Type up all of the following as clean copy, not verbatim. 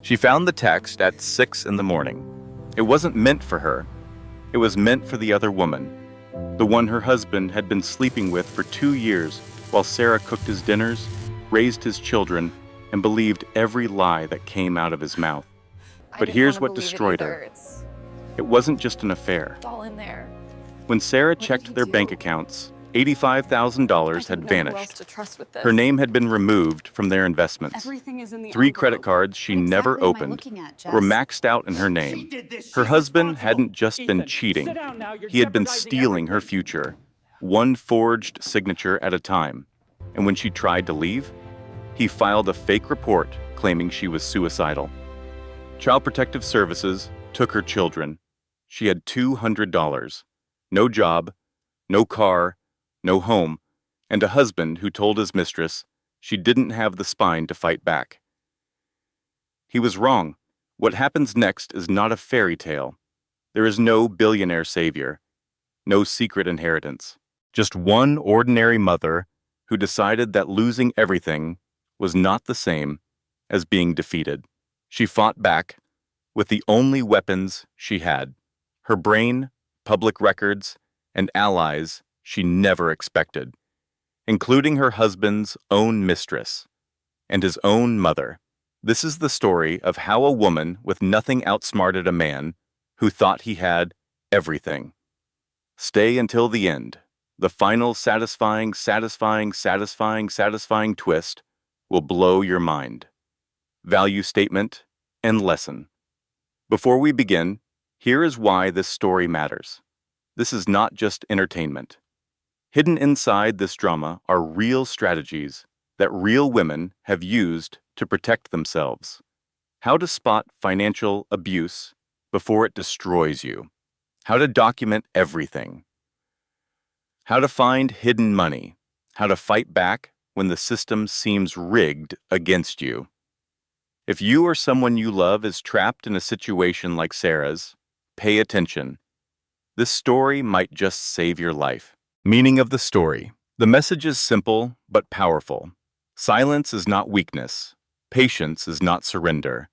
She found the text at 6 in the morning. It wasn't meant for her. It was meant for the other woman, the one her husband had been sleeping with for 2 years while Sarah cooked his dinners, raised his children, and believed every lie that came out of his mouth. I But didn't want here's to what believe it destroyed either. her. It's It wasn't just an affair. all in there. When Sarah did checked he their do? bank accounts, $85,000 I had didn't know who else vanished. to trust with this. Her name had been removed from their investments. Everything is in the 3 credit envelope. cards she What never exactly am I opened looking at, Jess? were maxed out in her She name. did this. Her She's husband responsible. hadn't just been Ethan, cheating. sit down now. You're He had been jeopardizing stealing her everything. future, one forged signature at a time. And when she tried to leave, he filed a fake report claiming she was suicidal. Child Protective Services took her children. She had $200, no job, no car, no home, and a husband who told his mistress she didn't have the spine to fight back. He was wrong. What happens next is not a fairy tale. There is no billionaire savior, no secret inheritance. Just one ordinary mother who decided that losing everything was not the same as being defeated. She fought back with the only weapons she had: her brain, public records, and allies she never expected, including her husband's own mistress and his own mother. This is the story of how a woman with nothing outsmarted a man who thought he had everything. Stay until the end. The final satisfying twist will blow your mind. Value statement and lesson. Before we begin, here is why this story matters. This is not just entertainment. Hidden inside this drama are real strategies that real women have used to protect themselves. How to spot financial abuse before it destroys you. How to document everything. How to find hidden money. How to fight back when the system seems rigged against you. If you or someone you love is trapped in a situation like Sarah's, pay attention. This story might just save your life. Meaning of the story. The message is simple but powerful. Silence is not weakness. Patience is not surrender.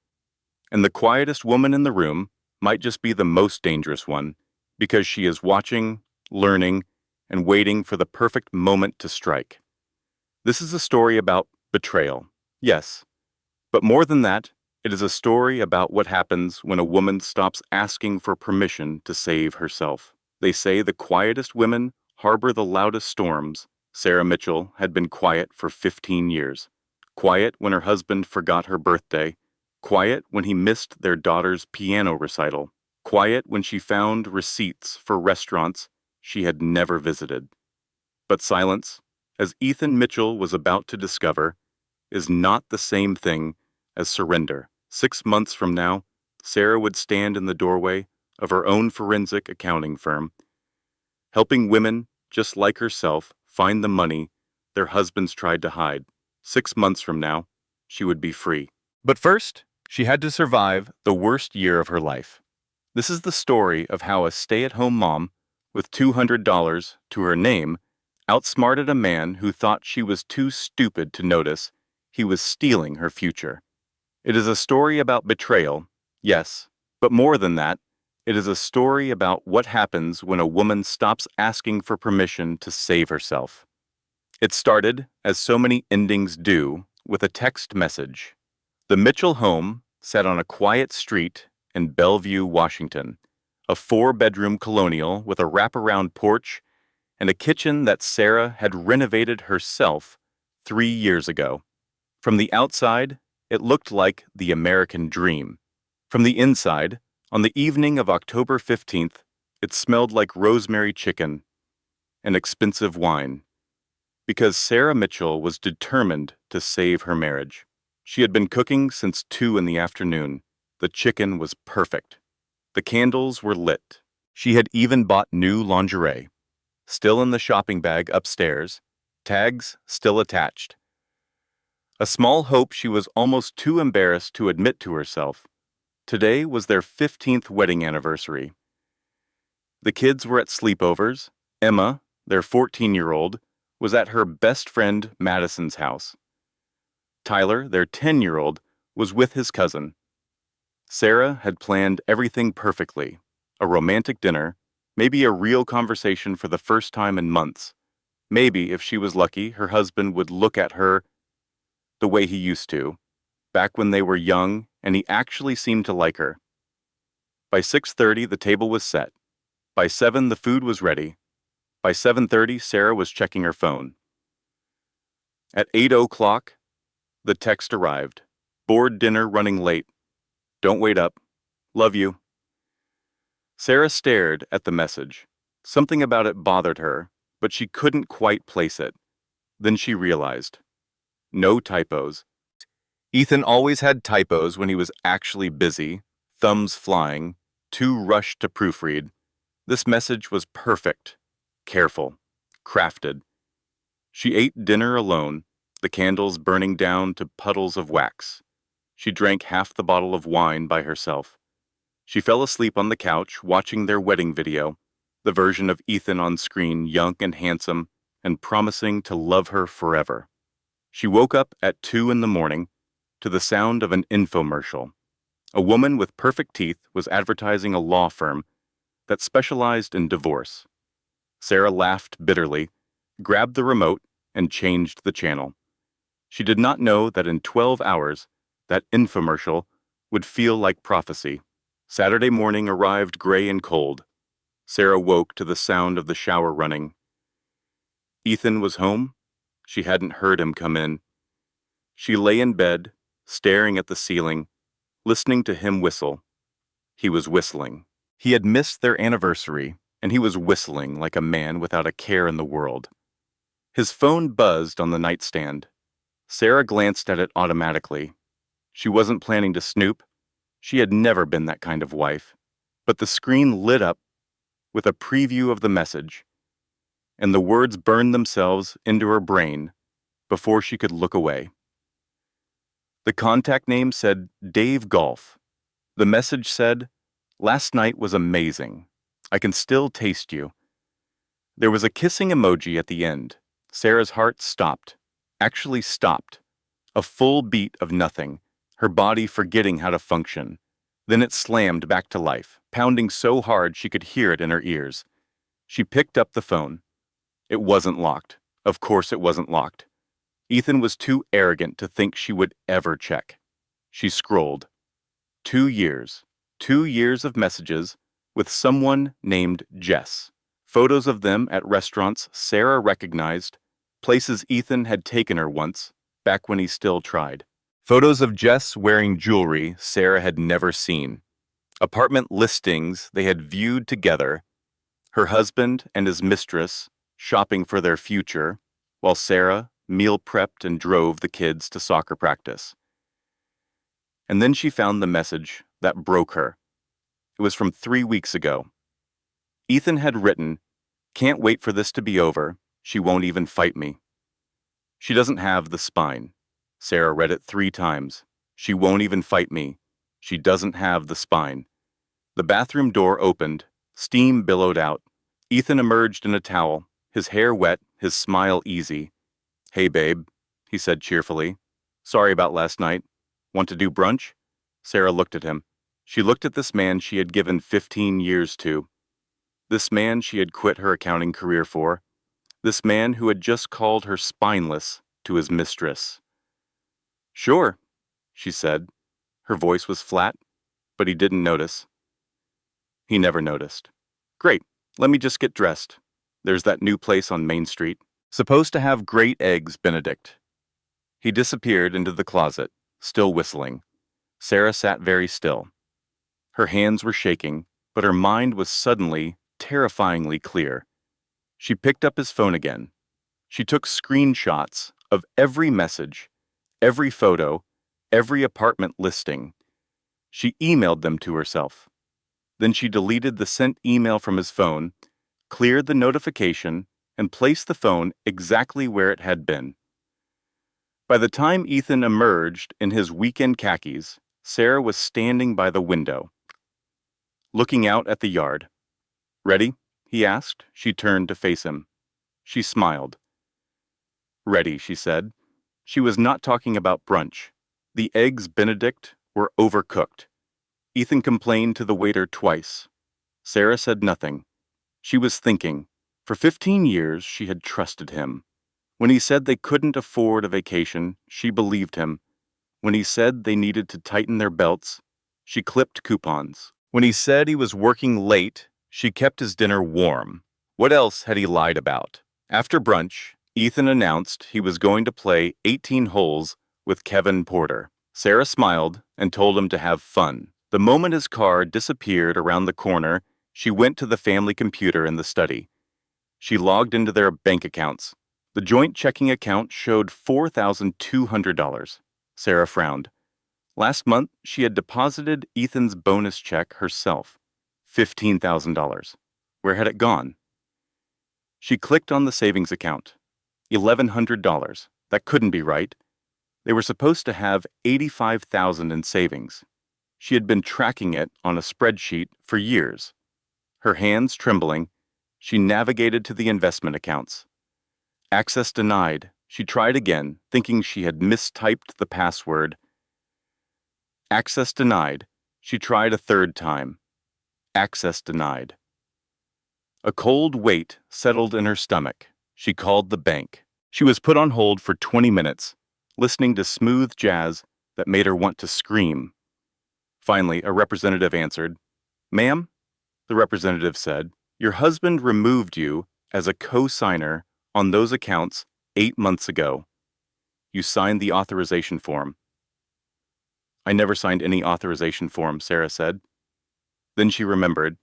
And the quietest woman in the room might just be the most dangerous one because she is watching, learning, and waiting for the perfect moment to strike. This is a story about betrayal, yes. But more than that, it is a story about what happens when a woman stops asking for permission to save herself. They say the quietest women harbor the loudest storms. Sarah Mitchell had been quiet for 15 years. Quiet when her husband forgot her birthday. Quiet when he missed their daughter's piano recital. Quiet when she found receipts for restaurants she had never visited. But silence, as Ethan Mitchell was about to discover, is not the same thing as surrender. 6 months from now, Sarah would stand in the doorway of her own forensic accounting firm, helping women just like herself find the money their husbands tried to hide. 6 months from now, she would be free. But first, she had to survive the worst year of her life. This is the story of how a stay-at-home mom with $200 to her name outsmarted a man who thought she was too stupid to notice he was stealing her future. It is a story about betrayal, yes, but more than that, it is a story about what happens when a woman stops asking for permission to save herself. It started, as so many endings do, with a text message. The Mitchell home sat on a quiet street in Bellevue, Washington, a 4-bedroom colonial with a wraparound porch and a kitchen that Sarah had renovated herself 3 years ago. From the outside, it looked like the American dream. From the inside, on the evening of October 15th, it smelled like rosemary chicken and expensive wine. Because Sarah Mitchell was determined to save her marriage. She had been cooking since 2 in the afternoon. The chicken was perfect. The candles were lit. She had even bought new lingerie, still in the shopping bag upstairs, tags still attached. A small hope she was almost too embarrassed to admit to herself. Today was their 15th wedding anniversary. The kids were at sleepovers. Emma, their 14-year-old, was at her best friend Madison's house. Tyler, their 10-year-old, was with his cousin. Sarah had planned everything perfectly. A romantic dinner, maybe a real conversation for the first time in months. Maybe, if she was lucky, her husband would look at her the way he used to, back when they were young and he actually seemed to like her. By 6:30, the table was set. By 7, the food was ready. By 7:30, Sarah was checking her phone. At 8 o'clock, the text arrived. Board dinner running late. Don't wait up. Love you. Sarah stared at the message. Something about it bothered her, but she couldn't quite place it. Then she realized. No typos. Ethan always had typos when he was actually busy, thumbs flying, too rushed to proofread. This message was perfect, careful, crafted. She ate dinner alone, the candles burning down to puddles of wax. She drank half the bottle of wine by herself. She fell asleep on the couch watching their wedding video, the version of Ethan on screen, young and handsome, and promising to love her forever. She woke up at 2 in the morning to the sound of an infomercial. A woman with perfect teeth was advertising a law firm that specialized in divorce. Sarah laughed bitterly, grabbed the remote, and changed the channel. She did not know that in 12 hours, that infomercial would feel like prophecy. Saturday morning arrived gray and cold. Sarah woke to the sound of the shower running. Ethan was home. She hadn't heard him come in. She lay in bed, staring at the ceiling, listening to him whistle. He was whistling. He had missed their anniversary, and he was whistling like a man without a care in the world. His phone buzzed on the nightstand. Sarah glanced at it automatically. She wasn't planning to snoop. She had never been that kind of wife. But the screen lit up with a preview of the message, and the words burned themselves into her brain before she could look away. The contact name said Dave Golf. The message said, "Last night was amazing. I can still taste you." There was a kissing emoji at the end. Sarah's heart stopped. Actually stopped. A full beat of nothing, her body forgetting how to function. Then it slammed back to life, pounding so hard she could hear it in her ears. She picked up the phone. It wasn't locked. Of course it wasn't locked. Ethan was too arrogant to think she would ever check. She scrolled. 2 years. 2 years of messages with someone named Jess. Photos of them at restaurants Sarah recognized, places Ethan had taken her once, back when he still tried. Photos of Jess wearing jewelry Sarah had never seen. Apartment listings they had viewed together. Her husband and his mistress shopping for their future, while Sarah meal prepped and drove the kids to soccer practice. And then she found the message that broke her. It was from 3 weeks ago. Ethan had written, "Can't wait for this to be over. She won't even fight me." She doesn't have the spine. Sarah read it 3 times. She won't even fight me. She doesn't have the spine. The bathroom door opened. Steam billowed out. Ethan emerged in a towel, his hair wet, his smile easy. "Hey, babe," he said cheerfully. "Sorry about last night. Want to do brunch?" Sarah looked at him. She looked at this man she had given 15 years to. This man she had quit her accounting career for. This man who had just called her spineless to his mistress. "Sure," she said. Her voice was flat, but he didn't notice. He never noticed. "Great, let me just get dressed. There's that new place on Main Street. Supposed to have great eggs Benedict." He disappeared into the closet, still whistling. Sarah sat very still. Her hands were shaking, but her mind was suddenly, terrifyingly clear. She picked up his phone again. She took screenshots of every message, every photo, every apartment listing. She emailed them to herself. Then she deleted the sent email from his phone, cleared the notification, and placed the phone exactly where it had been. By the time Ethan emerged in his weekend khakis, Sarah was standing by the window, looking out at the yard. "Ready?" he asked. She turned to face him. She smiled. "Ready," she said. She was not talking about brunch. The eggs Benedict were overcooked. Ethan complained to the waiter twice. Sarah said nothing. She was thinking. For 15 years, she had trusted him. When he said they couldn't afford a vacation, she believed him. When he said they needed to tighten their belts, she clipped coupons. When he said he was working late, she kept his dinner warm. What else had he lied about? After brunch, Ethan announced he was going to play 18 holes with Kevin Porter. Sarah smiled and told him to have fun. The moment his car disappeared around the corner, she went to the family computer in the study. She logged into their bank accounts. The joint checking account showed $4,200. Sarah frowned. Last month, she had deposited Ethan's bonus check herself, $15,000. Where had it gone? She clicked on the savings account. $1,100. That couldn't be right. They were supposed to have $85,000 in savings. She had been tracking it on a spreadsheet for years. Her hands trembling, she navigated to the investment accounts. Access denied. She tried again, thinking she had mistyped the password. Access denied. She tried a third time. Access denied. A cold weight settled in her stomach. She called the bank. She was put on hold for 20 minutes, listening to smooth jazz that made her want to scream. Finally, a representative answered. "Ma'am," the representative said, "your husband removed you as a co-signer on those accounts 8 months ago. You signed the authorization form." "I never signed any authorization form," Sarah said. Then she remembered.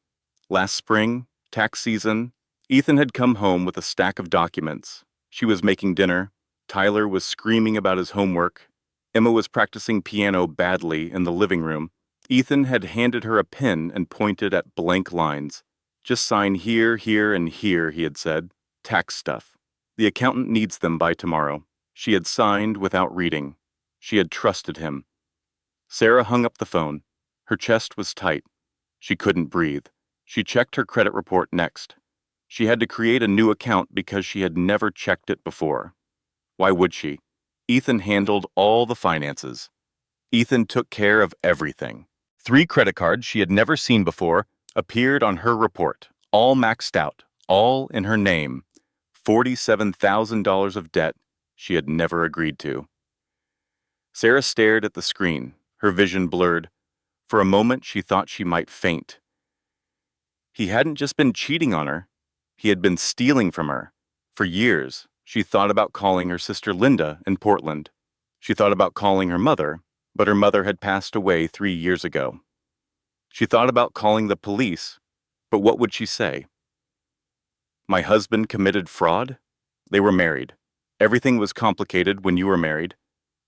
Last spring, tax season, Ethan had come home with a stack of documents. She was making dinner. Tyler was screaming about his homework. Emma was practicing piano badly in the living room. Ethan had handed her a pen and pointed at blank lines. "Just sign here, here, and here," he had said. "Tax stuff. The accountant needs them by tomorrow." She had signed without reading. She had trusted him. Sarah hung up the phone. Her chest was tight. She couldn't breathe. She checked her credit report next. She had to create a new account because she had never checked it before. Why would she? Ethan handled all the finances. Ethan took care of everything. 3 credit cards she had never seen before appeared on her report, all maxed out, all in her name. $47,000 of debt she had never agreed to. Sarah stared at the screen, her vision blurred. For a moment, she thought she might faint. He hadn't just been cheating on her. He had been stealing from her. For years, she thought about calling her sister Linda in Portland. She thought about calling her mother, but her mother had passed away 3 years ago. She thought about calling the police, but what would she say? My husband committed fraud? They were married. Everything was complicated when you were married.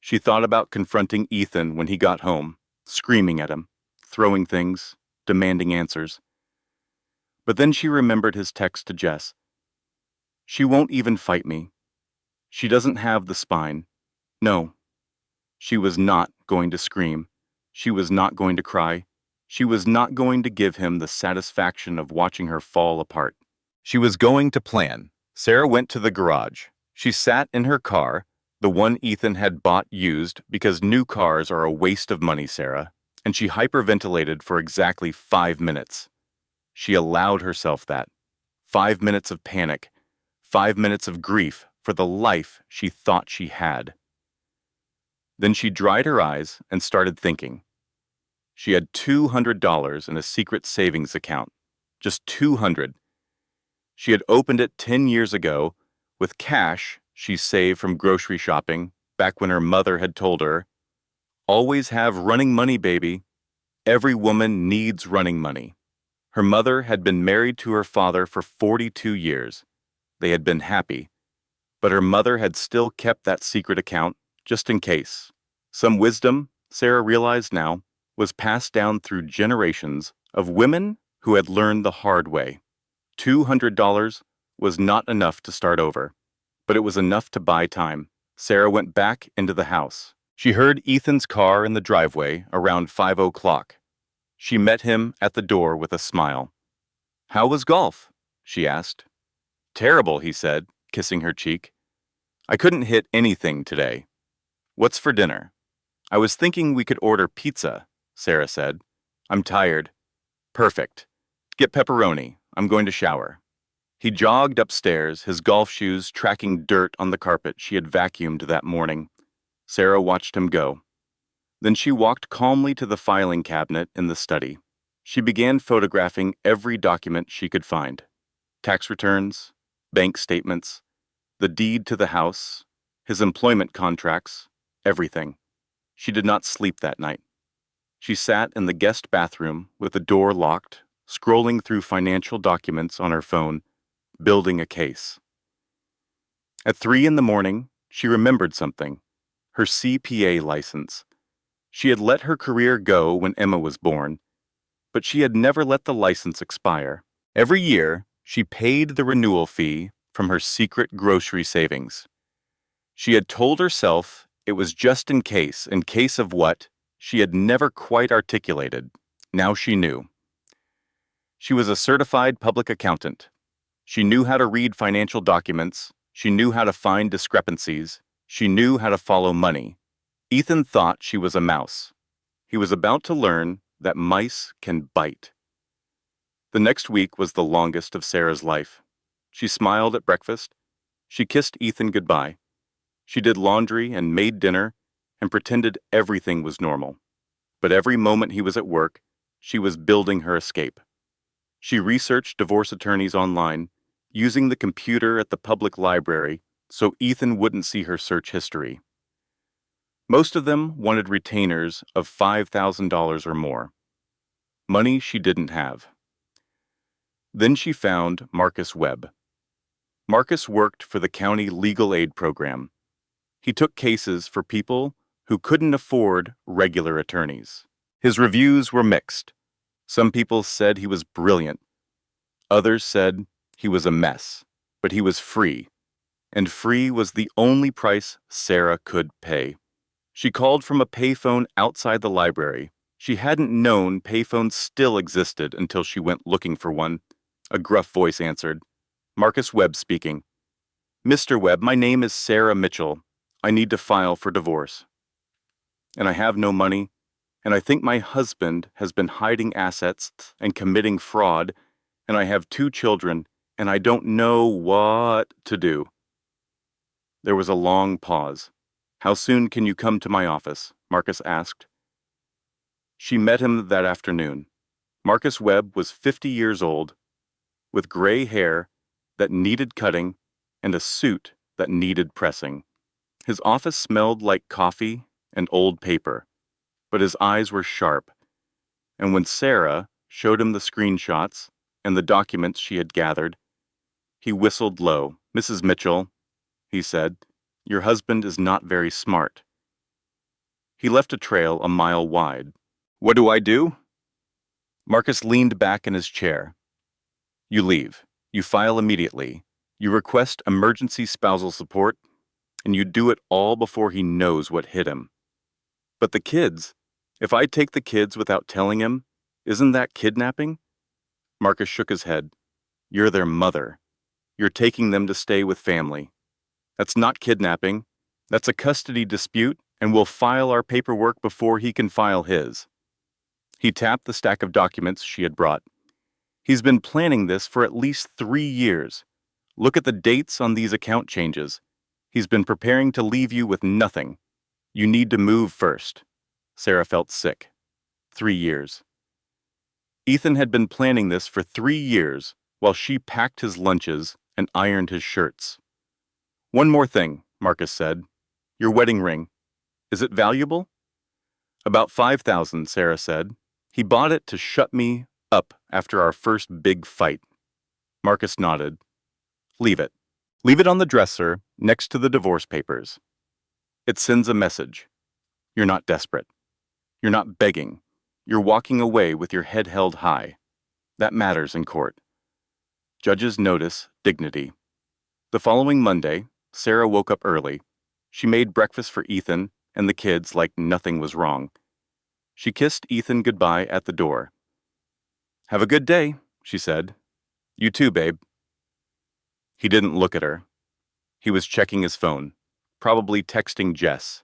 She thought about confronting Ethan when he got home, screaming at him, throwing things, demanding answers. But then she remembered his text to Jess. She won't even fight me. She doesn't have the spine. No. She was not going to scream. She was not going to cry. She was not going to give him the satisfaction of watching her fall apart. She was going to plan. Sarah went to the garage. She sat in her car, the one Ethan had bought used because new cars are a waste of money, Sarah, and she hyperventilated for exactly 5 minutes. She allowed herself that. 5 minutes of panic, 5 minutes of grief for the life she thought she had. Then she dried her eyes and started thinking. She had $200 in a secret savings account. Just $200. She had opened it 10 years ago with cash she saved from grocery shopping back when her mother had told her, "Always have running money, baby. Every woman needs running money." Her mother had been married to her father for 42 years. They had been happy, but her mother had still kept that secret account just in case. Some wisdom, Sarah realized now, was passed down through generations of women who had learned the hard way. $200 was not enough to start over, but it was enough to buy time. Sarah went back into the house. She heard Ethan's car in the driveway around 5 o'clock. She met him at the door with a smile. "How was golf?" she asked. "Terrible," he said, kissing her cheek. "I couldn't hit anything today." "What's for dinner?" "I was thinking we could order pizza," Sarah said. I'm tired. Perfect. Get pepperoni. I'm going to shower. He jogged upstairs, his golf shoes tracking dirt on the carpet she had vacuumed that morning. Sarah watched him go. Then she walked calmly to the filing cabinet in the study. She began photographing every document she could find. Tax returns, bank statements, the deed to the house, his employment contracts, everything. She did not sleep that night. She sat in the guest bathroom with the door locked, scrolling through financial documents on her phone, building a case. At 3 in the morning, she remembered something: her CPA license. She had let her career go when Emma was born, but she had never let the license expire. Every year, she paid the renewal fee from her secret grocery savings. She had told herself it was just in case of what, she had never quite articulated. Now she knew. She was a certified public accountant. She knew how to read financial documents. She knew how to find discrepancies. She knew how to follow money. Ethan thought she was a mouse. He was about to learn that mice can bite. The next week was the longest of Sarah's life. She smiled at breakfast. She kissed Ethan goodbye. She did laundry and made dinner and pretended everything was normal. But every moment he was at work, she was building her escape. She researched divorce attorneys online, using the computer at the public library so Ethan wouldn't see her search history. Most of them wanted retainers of $5,000 or more. Money she didn't have. Then she found Marcus Webb. Marcus worked for the county legal aid program. He took cases for people who couldn't afford regular attorneys. His reviews were mixed. Some people said he was brilliant. Others said he was a mess, but he was free, and free was the only price Sarah could pay. She called from a payphone outside the library. She hadn't known payphones still existed until she went looking for one. A gruff voice answered. Marcus Webb speaking. Mr. Webb, my name is Sarah Mitchell. I need to file for divorce. And I have no money, and I think my husband has been hiding assets and committing fraud, and I have 2 children, and I don't know what to do. There was a long pause. How soon can you come to my office? Marcus asked. She met him that afternoon. Marcus Webb was 50 years old, with gray hair that needed cutting and a suit that needed pressing. His office smelled like coffee and old paper, but his eyes were sharp. And when Sarah showed him the screenshots and the documents she had gathered, he whistled low. Mrs. Mitchell, he said, your husband is not very smart. He left a trail a mile wide. What do I do? Marcus leaned back in his chair. You leave. You file immediately. You request emergency spousal support, and you do it all before he knows what hit him. But the kids, if I take the kids without telling him, isn't that kidnapping? Marcus shook his head. You're their mother. You're taking them to stay with family. That's not kidnapping. That's a custody dispute, and we'll file our paperwork before he can file his. He tapped the stack of documents she had brought. He's been planning this for at least 3 years. Look at the dates on these account changes. He's been preparing to leave you with nothing. You need to move first. Sarah felt sick. 3 years. Ethan had been planning this for 3 years while she packed his lunches and ironed his shirts. One more thing, Marcus said. Your wedding ring. Is it valuable? About $5,000, Sarah said. He bought it to shut me up after our first big fight. Marcus nodded. Leave it. Leave it on the dresser next to the divorce papers. It sends a message. You're not desperate. You're not begging. You're walking away with your head held high. That matters in court. Judges notice dignity. The following Monday, Sarah woke up early. She made breakfast for Ethan and the kids like nothing was wrong. She kissed Ethan goodbye at the door. Have a good day, she said. You too, babe. He didn't look at her. He was checking his phone, probably texting Jess.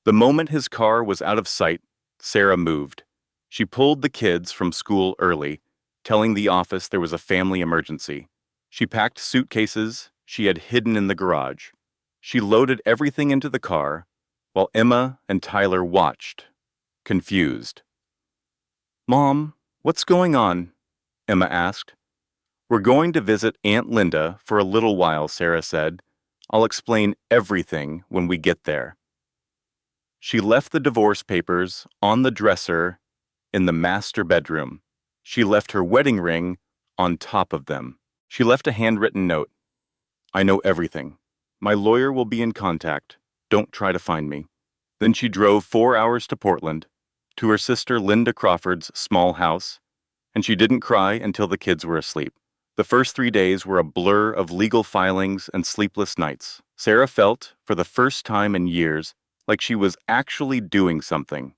The moment his car was out of sight, Sarah moved. She pulled the kids from school early, telling the office there was a family emergency. She packed suitcases she had hidden in the garage. She loaded everything into the car, while Emma and Tyler watched, confused. "Mom, what's going on?" Emma asked. "We're going to visit Aunt Linda for a little while," Sarah said. "I'll explain everything when we get there." She left the divorce papers on the dresser in the master bedroom. She left her wedding ring on top of them. She left a handwritten note. "I know everything. My lawyer will be in contact. Don't try to find me." Then she drove 4 hours to Portland, to her sister Linda Crawford's small house, and she didn't cry until the kids were asleep. The first 3 days were a blur of legal filings and sleepless nights. Sarah felt, for the first time in years, like she was actually doing something.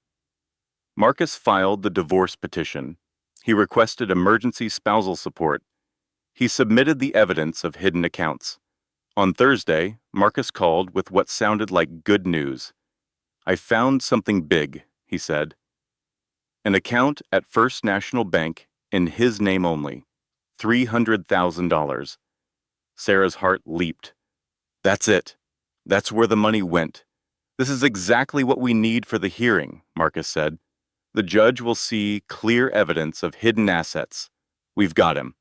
Marcus filed the divorce petition. He requested emergency spousal support. He submitted the evidence of hidden accounts. On Thursday, Marcus called with what sounded like good news. "I found something big," he said. An account at First National Bank in his name only. $300,000. Sarah's heart leaped. "That's it. That's where the money went. This is exactly what we need for the hearing," Marcus said. "The judge will see clear evidence of hidden assets. We've got him."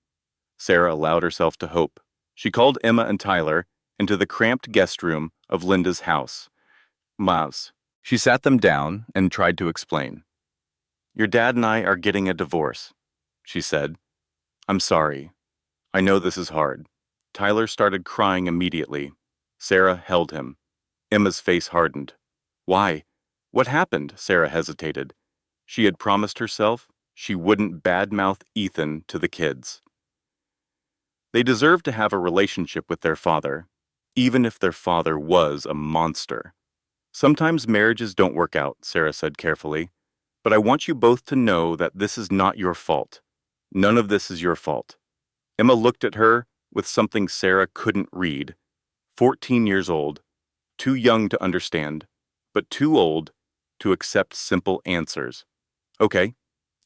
Sarah allowed herself to hope. She called Emma and Tyler into the cramped guest room of Linda's house. "Miles." She sat them down and tried to explain. "Your dad and I are getting a divorce," she said. "I'm sorry. I know this is hard." Tyler started crying immediately. Sarah held him. Emma's face hardened. "Why? What happened?" Sarah hesitated. She had promised herself she wouldn't badmouth Ethan to the kids. They deserved to have a relationship with their father, even if their father was a monster. "Sometimes marriages don't work out," Sarah said carefully, "but I want you both to know that this is not your fault. None of this is your fault." Emma looked at her with something Sarah couldn't read. 14 years old, too young to understand, but too old to accept simple answers. "Okay,"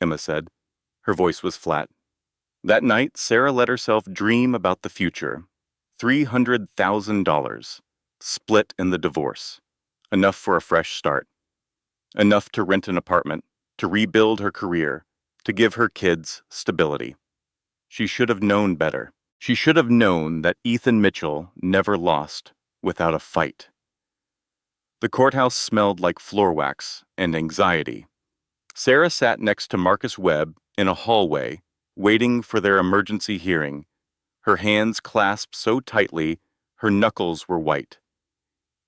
Emma said. Her voice was flat. That night, Sarah let herself dream about the future. $300,000, split in the divorce. Enough for a fresh start. Enough to rent an apartment, to rebuild her career, to give her kids stability. She should have known better. She should have known that Ethan Mitchell never lost without a fight. The courthouse smelled like floor wax and anxiety. Sarah sat next to Marcus Webb in a hallway, waiting for their emergency hearing, her hands clasped so tightly her knuckles were white.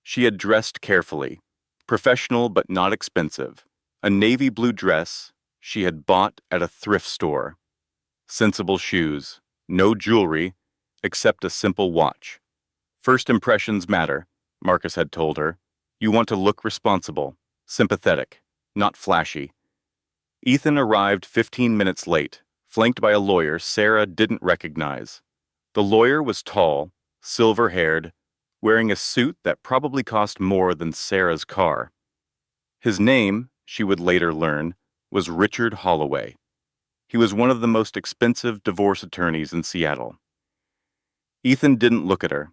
She had dressed carefully, professional but not expensive, a navy blue dress she had bought at a thrift store. Sensible shoes, no jewelry, except a simple watch. "First impressions matter," Marcus had told her. "You want to look responsible, sympathetic, not flashy." Ethan arrived 15 minutes late, flanked by a lawyer Sarah didn't recognize. The lawyer was tall, silver-haired, wearing a suit that probably cost more than Sarah's car. His name, she would later learn, was Richard Holloway. He was one of the most expensive divorce attorneys in Seattle. Ethan didn't look at her.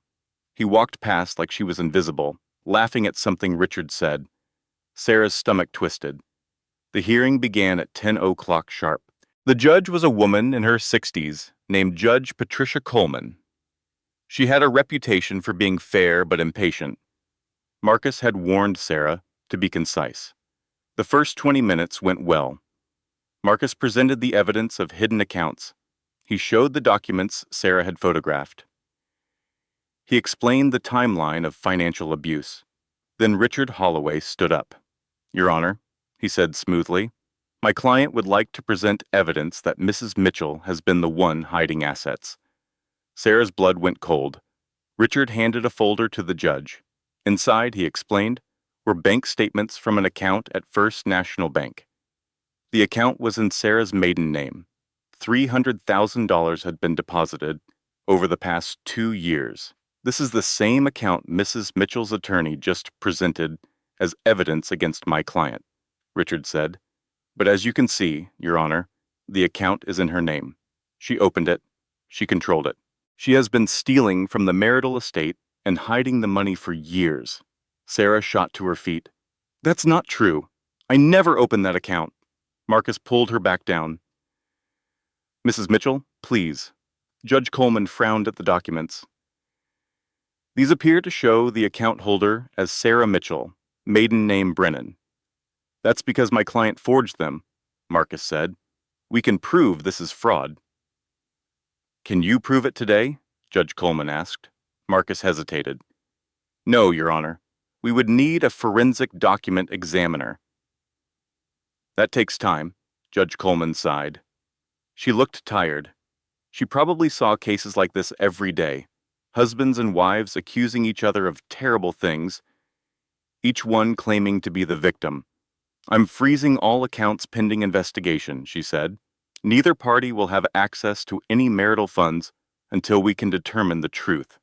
He walked past like she was invisible, laughing at something Richard said. Sarah's stomach twisted. The hearing began at 10:00 sharp. The judge was a woman in her 60s named Judge Patricia Coleman. She had a reputation for being fair but impatient. Marcus had warned Sarah to be concise. The first 20 minutes went well. Marcus presented the evidence of hidden accounts. He showed the documents Sarah had photographed. He explained the timeline of financial abuse. Then Richard Holloway stood up. "Your Honor," he said smoothly, "my client would like to present evidence that Mrs. Mitchell has been the one hiding assets." Sarah's blood went cold. Richard handed a folder to the judge. Inside, he explained, were bank statements from an account at First National Bank. The account was in Sarah's maiden name. $300,000 had been deposited over the past 2 years. "This is the same account Mrs. Mitchell's attorney just presented as evidence against my client," Richard said. But as you can see, Your Honor, the account is in her name. She opened it. She controlled it. She has been stealing from the marital estate and hiding the money for years. Sarah shot to her feet. That's not true. I never opened that account. Marcus pulled her back down. Mrs. Mitchell, please. Judge Coleman frowned at the documents. These appear to show the account holder as Sarah Mitchell, maiden name Brennan. That's because my client forged them, Marcus said. We can prove this is fraud. Can you prove it today? Judge Coleman asked. Marcus hesitated. No, Your Honor. We would need a forensic document examiner. That takes time, Judge Coleman sighed. She looked tired. She probably saw cases like this every day. Husbands and wives accusing each other of terrible things, each one claiming to be the victim. I'm freezing all accounts pending investigation, she said. Neither party will have access to any marital funds until we can determine the truth.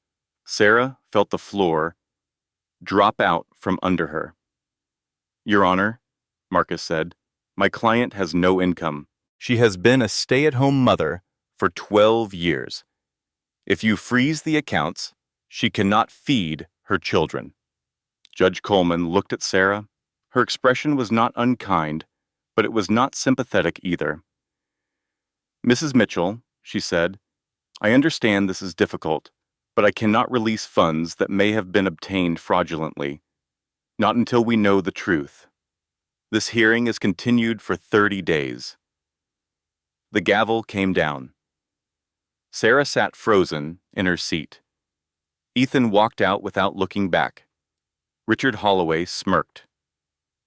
Sarah felt the floor drop out from under her. Your Honor, Marcus said, my client has no income. She has been a stay-at-home mother for 12 years. If you freeze the accounts, she cannot feed her children. Judge Coleman looked at Sarah. Her expression was not unkind, but it was not sympathetic either. Mrs. Mitchell, she said, I understand this is difficult, but I cannot release funds that may have been obtained fraudulently. Not until we know the truth. This hearing is continued for 30 days. The gavel came down. Sarah sat frozen in her seat. Ethan walked out without looking back. Richard Holloway smirked.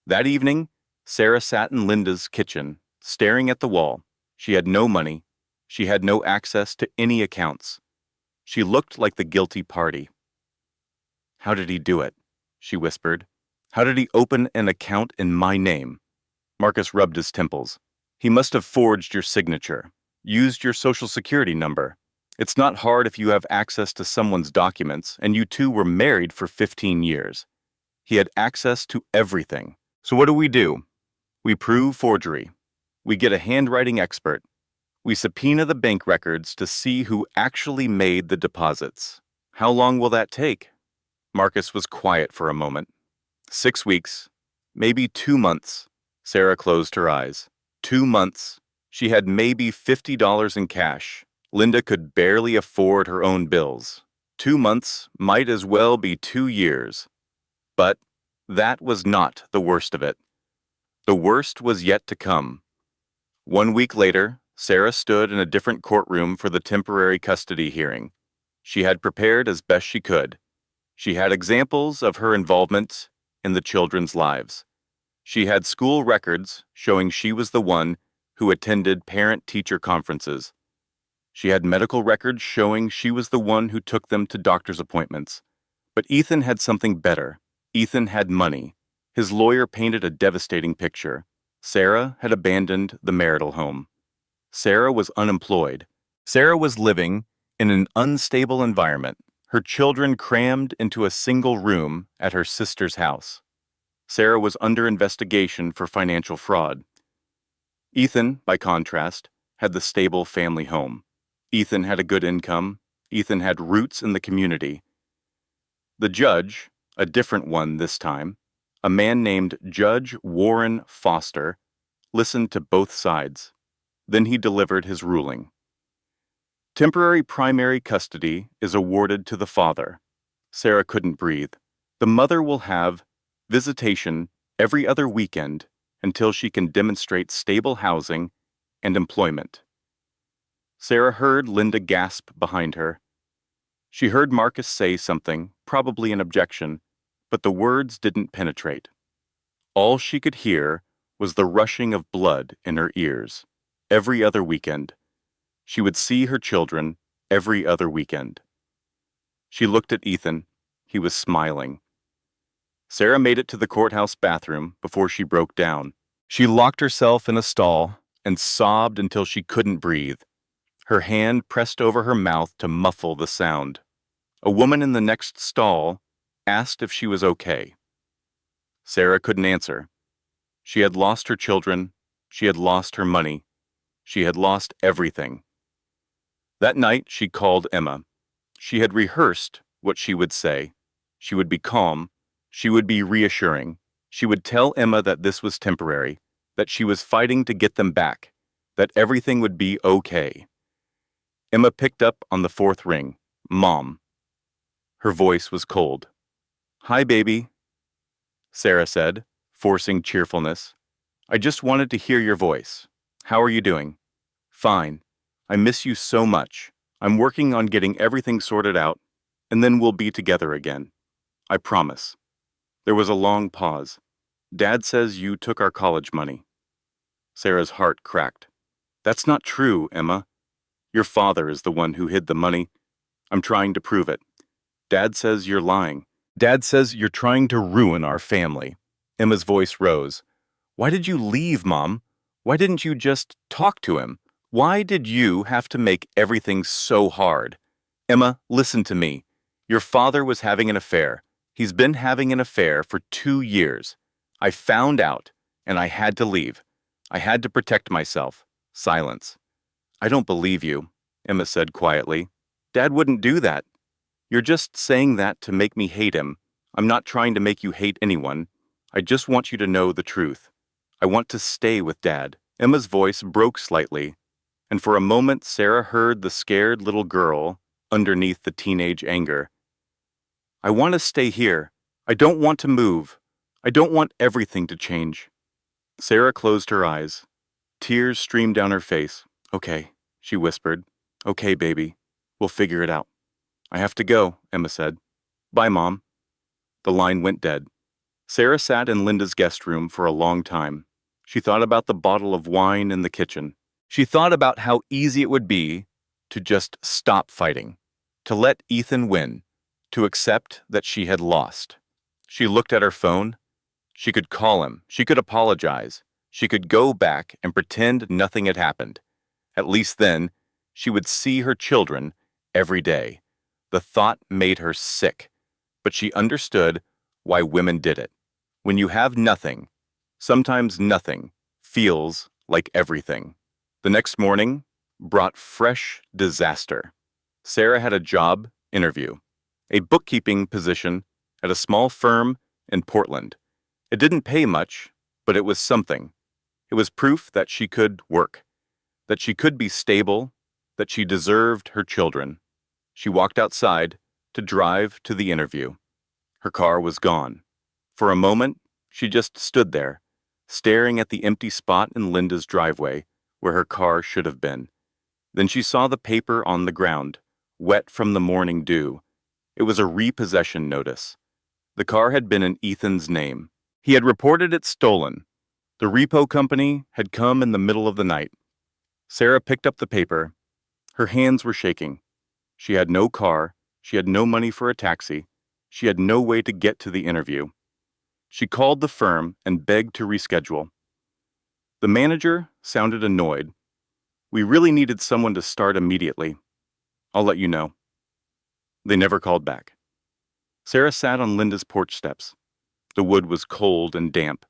That evening, Sarah sat in Linda's kitchen, staring at the wall. She had no money. She had no access to any accounts. She looked like the guilty party. How did he do it? She whispered. How did he open an account in my name? Marcus rubbed his temples. He must have forged your signature, used your social security number. It's not hard if you have access to someone's documents, and you two were married for 15 years. He had access to everything. So what do? We prove forgery. We get a handwriting expert. We subpoena the bank records to see who actually made the deposits. How long will that take? Marcus was quiet for a moment. 6 weeks, maybe 2 months. Sarah closed her eyes. 2 months. She had maybe $50 in cash. Linda could barely afford her own bills. 2 months might as well be 2 years. But that was not the worst of it. The worst was yet to come. 1 week later, Sarah stood in a different courtroom for the temporary custody hearing. She had prepared as best she could. She had examples of her involvement in the children's lives. She had school records showing she was the one who attended parent-teacher conferences. She had medical records showing she was the one who took them to doctor's appointments. But Ethan had something better. Ethan had money. His lawyer painted a devastating picture. Sarah had abandoned the marital home. Sarah was unemployed. Sarah was living in an unstable environment, her children crammed into a single room at her sister's house. Sarah was under investigation for financial fraud. Ethan, by contrast, had the stable family home. Ethan had a good income. Ethan had roots in the community. The judge, a different one this time, a man named Judge Warren Foster, listened to both sides. Then he delivered his ruling. Temporary primary custody is awarded to the father. Sarah couldn't breathe. The mother will have visitation every other weekend until she can demonstrate stable housing and employment. Sarah heard Linda gasp behind her. She heard Marcus say something, probably an objection, but the words didn't penetrate. All she could hear was the rushing of blood in her ears. Every other weekend. She would see her children every other weekend. She looked at Ethan. He was smiling. Sarah made it to the courthouse bathroom before she broke down. She locked herself in a stall and sobbed until she couldn't breathe. Her hand pressed over her mouth to muffle the sound. A woman in the next stall asked if she was okay. Sarah couldn't answer. She had lost her children She had lost her money. She had lost everything. That night, she called Emma. She had rehearsed what she would say. She would be calm. She would be reassuring. She would tell Emma that this was temporary, that she was fighting to get them back, that everything would be okay. Emma picked up on the fourth ring. Mom. Her voice was cold. "Hi, baby," Sarah said, forcing cheerfulness. "I just wanted to hear your voice. How are you doing?" "Fine. I miss you so much. I'm working on getting everything sorted out, and then we'll be together again. I promise." There was a long pause. "Dad says you took our college money." Sarah's heart cracked. "That's not true, Emma. Your father is the one who hid the money. I'm trying to prove it. Dad says you're lying. Dad says you're trying to ruin our family." Emma's voice rose. "Why did you leave, Mom? Why didn't you just talk to him? Why did you have to make everything so hard?" "Emma, listen to me. Your father was having an affair. He's been having an affair for 2 years. I found out, and I had to leave. I had to protect myself." Silence. "I don't believe you," Emma said quietly. "Dad wouldn't do that. You're just saying that to make me hate him. I'm not trying to make you hate anyone. I just want you to know the truth. I want to stay with Dad." Emma's voice broke slightly, and for a moment Sarah heard the scared little girl underneath the teenage anger. "I want to stay here. I don't want to move. I don't want everything to change." Sarah closed her eyes. Tears streamed down her face. "Okay," she whispered. "Okay, baby. We'll figure it out." "I have to go," Emma said. "Bye, Mom." The line went dead. Sarah sat in Linda's guest room for a long time. She thought about the bottle of wine in the kitchen. She thought about how easy it would be to just stop fighting, to let Ethan win, to accept that she had lost. She looked at her phone. She could call him. She could apologize. She could go back and pretend nothing had happened. At least then, she would see her children every day. The thought made her sick, but she understood why women did it. When you have nothing, sometimes nothing feels like everything. The next morning brought fresh disaster. Sarah had a job interview, a bookkeeping position at a small firm in Portland. It didn't pay much, but it was something. It was proof that she could work, that she could be stable, that she deserved her children. She walked outside to drive to the interview. Her car was gone. For a moment, she just stood there, staring at the empty spot in Linda's driveway where her car should have been. Then she saw the paper on the ground, wet from the morning dew. It was a repossession notice. The car had been in Ethan's name. He had reported it stolen. The repo company had come in the middle of the night. Sarah picked up the paper. Her hands were shaking. She had no car. She had no money for a taxi. She had no way to get to the interview. She called the firm and begged to reschedule. The manager sounded annoyed. "We really needed someone to start immediately. I'll let you know." They never called back. Sarah sat on Linda's porch steps. The wood was cold and damp.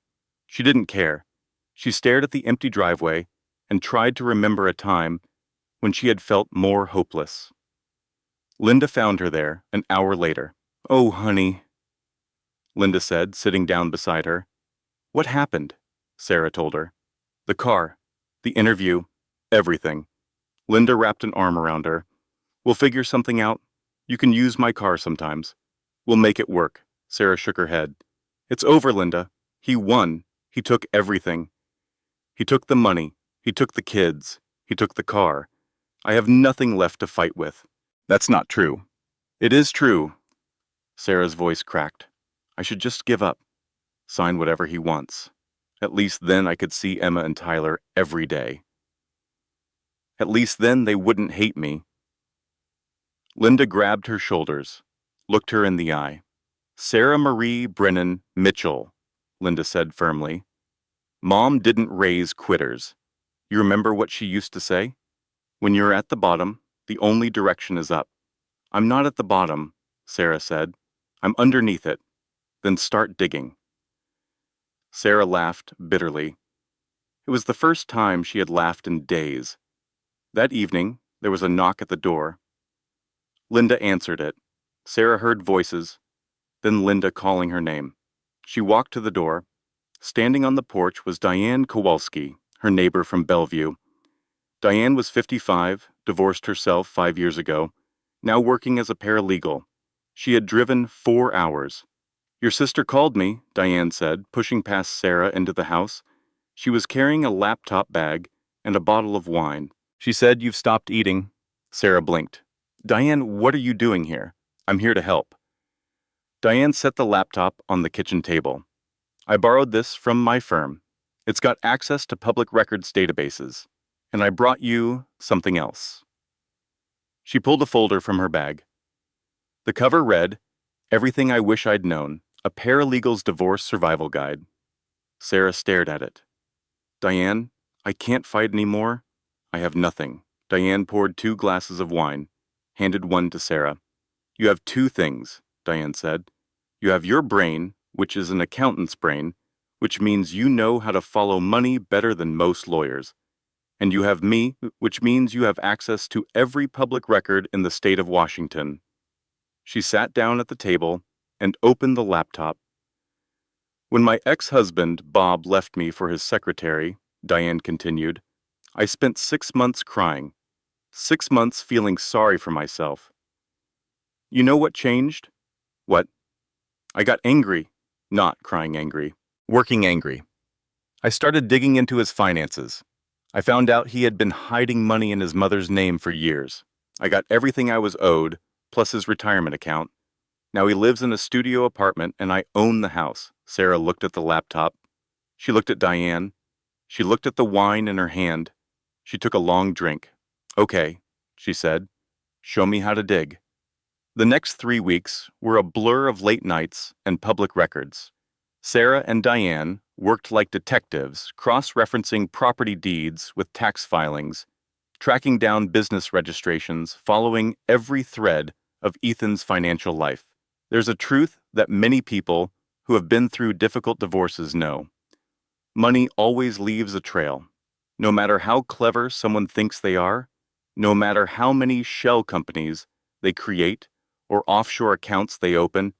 She didn't care. She stared at the empty driveway and tried to remember a time when she had felt more hopeless. Linda found her there an hour later. "Oh, honey," Linda said, sitting down beside her. "What happened?" Sarah told her. "The car, the interview, everything." Linda wrapped an arm around her. "We'll figure something out. You can use my car sometimes. We'll make it work." Sarah shook her head. "It's over, Linda. He won. He took everything. He took the money. He took the kids. He took the car. I have nothing left to fight with." "That's not true." "It is true." Sarah's voice cracked. "I should just give up. Sign whatever he wants. At least then I could see Emma and Tyler every day. At least then they wouldn't hate me." Linda grabbed her shoulders, looked her in the eye. "Sarah Marie Brennan Mitchell," Linda said firmly. "Mom didn't raise quitters. You remember what she used to say? When you're at the bottom, the only direction is up." "I'm not at the bottom," Sarah said. "I'm underneath it. Then start digging." Sarah laughed bitterly. "It It was the first time she had laughed in days. That evening, there was a knock at the door. Linda answered it. Sarah heard voices, then Linda calling her name. She walked to the door. Standing on the porch was Diane Kowalski, her neighbor from Bellevue. Diane was 55, divorced herself 5 years ago, now working as a paralegal. She had driven 4 hours. "Your sister called me," Diane said, pushing past Sarah into the house. She was carrying a laptop bag and a bottle of wine. "She said you've stopped eating." Sarah blinked. "Diane, what are you doing here? I'm here to help." Diane set the laptop on the kitchen table. "I borrowed this from my firm. It's got access to public records databases. And I brought you something else." She pulled a folder from her bag. The cover read, "Everything I Wish I'd Known, a Paralegal's Divorce Survival Guide." Sarah stared at it. "Diane, I can't fight anymore. I have nothing." Diane poured 2 glasses of wine, handed one to Sarah. "You have 2 things," Diane said. "You have your brain, which is an accountant's brain, which means you know how to follow money better than most lawyers. And you have me, which means you have access to every public record in the state of Washington." She sat down at the table and opened the laptop. "When my ex-husband, Bob, left me for his secretary," Diane continued, "I spent 6 months crying, 6 months feeling sorry for myself. You know what changed?" "What?" "I got angry, not crying angry, working angry. I started digging into his finances. I found out he had been hiding money in his mother's name for years. I got everything I was owed, plus his retirement account. Now he lives in a studio apartment and I own the house." Sarah looked at the laptop. She looked at Diane. She looked at the wine in her hand. She took a long drink. "Okay," she said. "Show me how to dig." The next 3 weeks were a blur of late nights and public records. Sarah and Diane worked like detectives, cross-referencing property deeds with tax filings, tracking down business registrations, following every thread of Ethan's financial life. There's a truth that many people who have been through difficult divorces know. Money always leaves a trail. No matter how clever someone thinks they are, no matter how many shell companies they create or offshore accounts they open,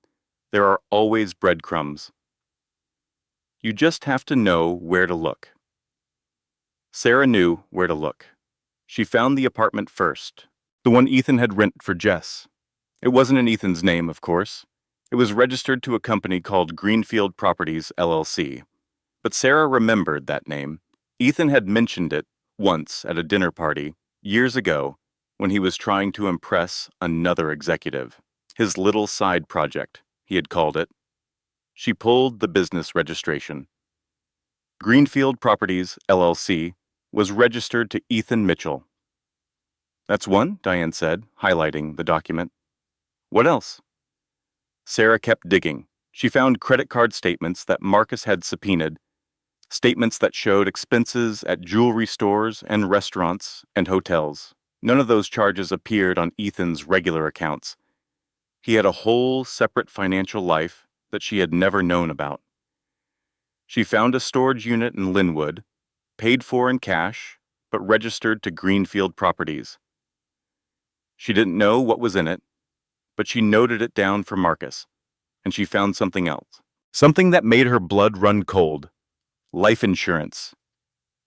there are always breadcrumbs. You just have to know where to look. Sarah knew where to look. She found the apartment first, the one Ethan had rented for Jess. It wasn't in Ethan's name, of course. It was registered to a company called Greenfield Properties, LLC. But Sarah remembered that name. Ethan had mentioned it once at a dinner party years ago when he was trying to impress another executive. His little side project, he had called it. She pulled the business registration. Greenfield Properties, LLC, was registered to Ethan Mitchell. "That's one," Diane said, highlighting the document. "What else?" Sarah kept digging. She found credit card statements that Marcus had subpoenaed, statements that showed expenses at jewelry stores and restaurants and hotels. None of those charges appeared on Ethan's regular accounts. He had a whole separate financial life that she had never known about. She found a storage unit in Linwood, paid for in cash, but registered to Greenfield Properties. She didn't know what was in it, but she noted it down for Marcus, and she found something else. Something that made her blood run cold. Life insurance.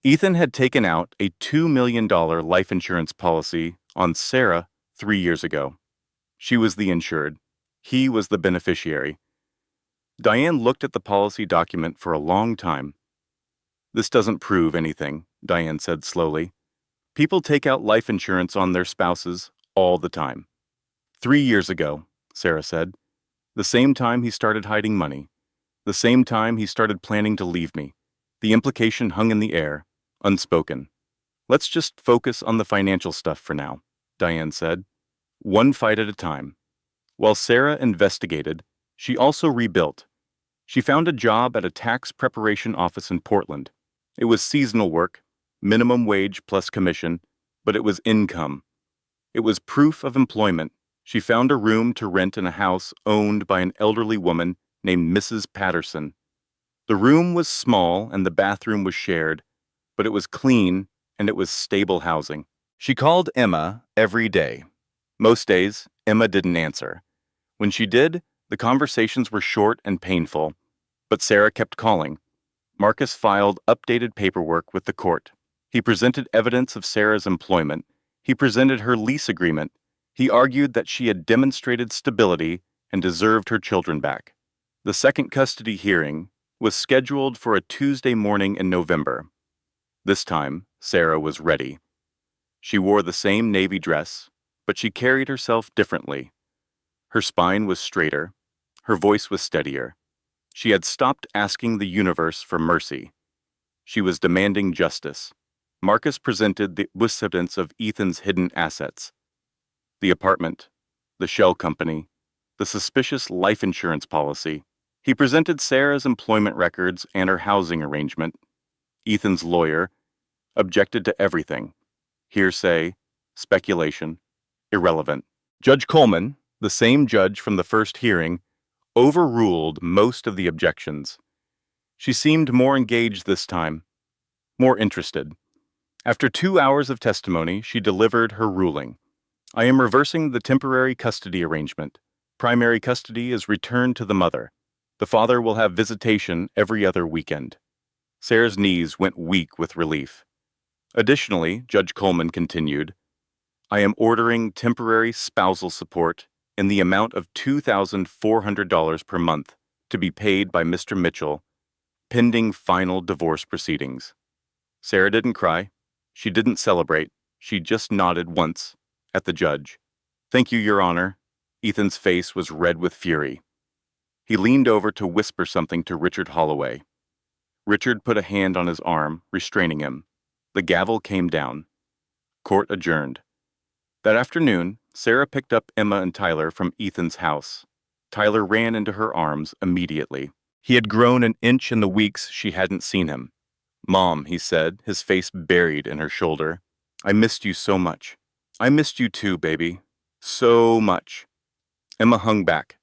Ethan had taken out a $2 million life insurance policy on Sarah 3 years ago. She was the insured. He was the beneficiary. Diane looked at the policy document for a long time. "This doesn't prove anything," Diane said slowly. "People take out life insurance on their spouses all the time." 3 years ago, Sarah said. "The same time he started hiding money. The same time he started planning to leave me." The implication hung in the air, unspoken. "Let's just focus on the financial stuff for now," Diane said. "One fight at a time." While Sarah investigated, she also rebuilt. She found a job at a tax preparation office in Portland. It was seasonal work, minimum wage plus commission, but it was income. It was proof of employment. She found a room to rent in a house owned by an elderly woman named Mrs. Patterson. The room was small and the bathroom was shared, but it was clean and it was stable housing. She called Emma every day. Most days, Emma didn't answer. When she did, the conversations were short and painful, but Sarah kept calling. Marcus filed updated paperwork with the court. He presented evidence of Sarah's employment. He presented her lease agreement. He argued that she had demonstrated stability and deserved her children back. The second custody hearing was scheduled for a Tuesday morning in November. This time, Sarah was ready. She wore the same navy dress, but she carried herself differently. Her spine was straighter. Her voice was steadier. She had stopped asking the universe for mercy. She was demanding justice. Marcus presented the evidence of Ethan's hidden assets: the apartment, the shell company, the suspicious life insurance policy. He presented Sarah's employment records and her housing arrangement. Ethan's lawyer objected to everything: hearsay, speculation, irrelevant. Judge Coleman, the same judge from the first hearing, overruled most of the objections. She seemed more engaged this time, more interested. After 2 hours of testimony, she delivered her ruling. I am reversing the temporary custody arrangement. Primary custody is returned to the mother. The father will have visitation every other weekend. Sarah's knees went weak with relief. Additionally, Judge Coleman continued, I am ordering temporary spousal support in the amount of $2,400 per month to be paid by Mr. Mitchell, pending final divorce proceedings. Sarah didn't cry. She didn't celebrate. She just nodded once at the judge. Thank you, Your Honor. Ethan's face was red with fury. He leaned over to whisper something to Richard Holloway. Richard put a hand on his arm, restraining him. The gavel came down. Court adjourned. That afternoon, Sarah picked up Emma and Tyler from Ethan's house. Tyler ran into her arms immediately. He had grown an inch in the weeks she hadn't seen him. Mom, he said, his face buried in her shoulder. I missed you so much. I missed you too, baby. So much. Emma hung back.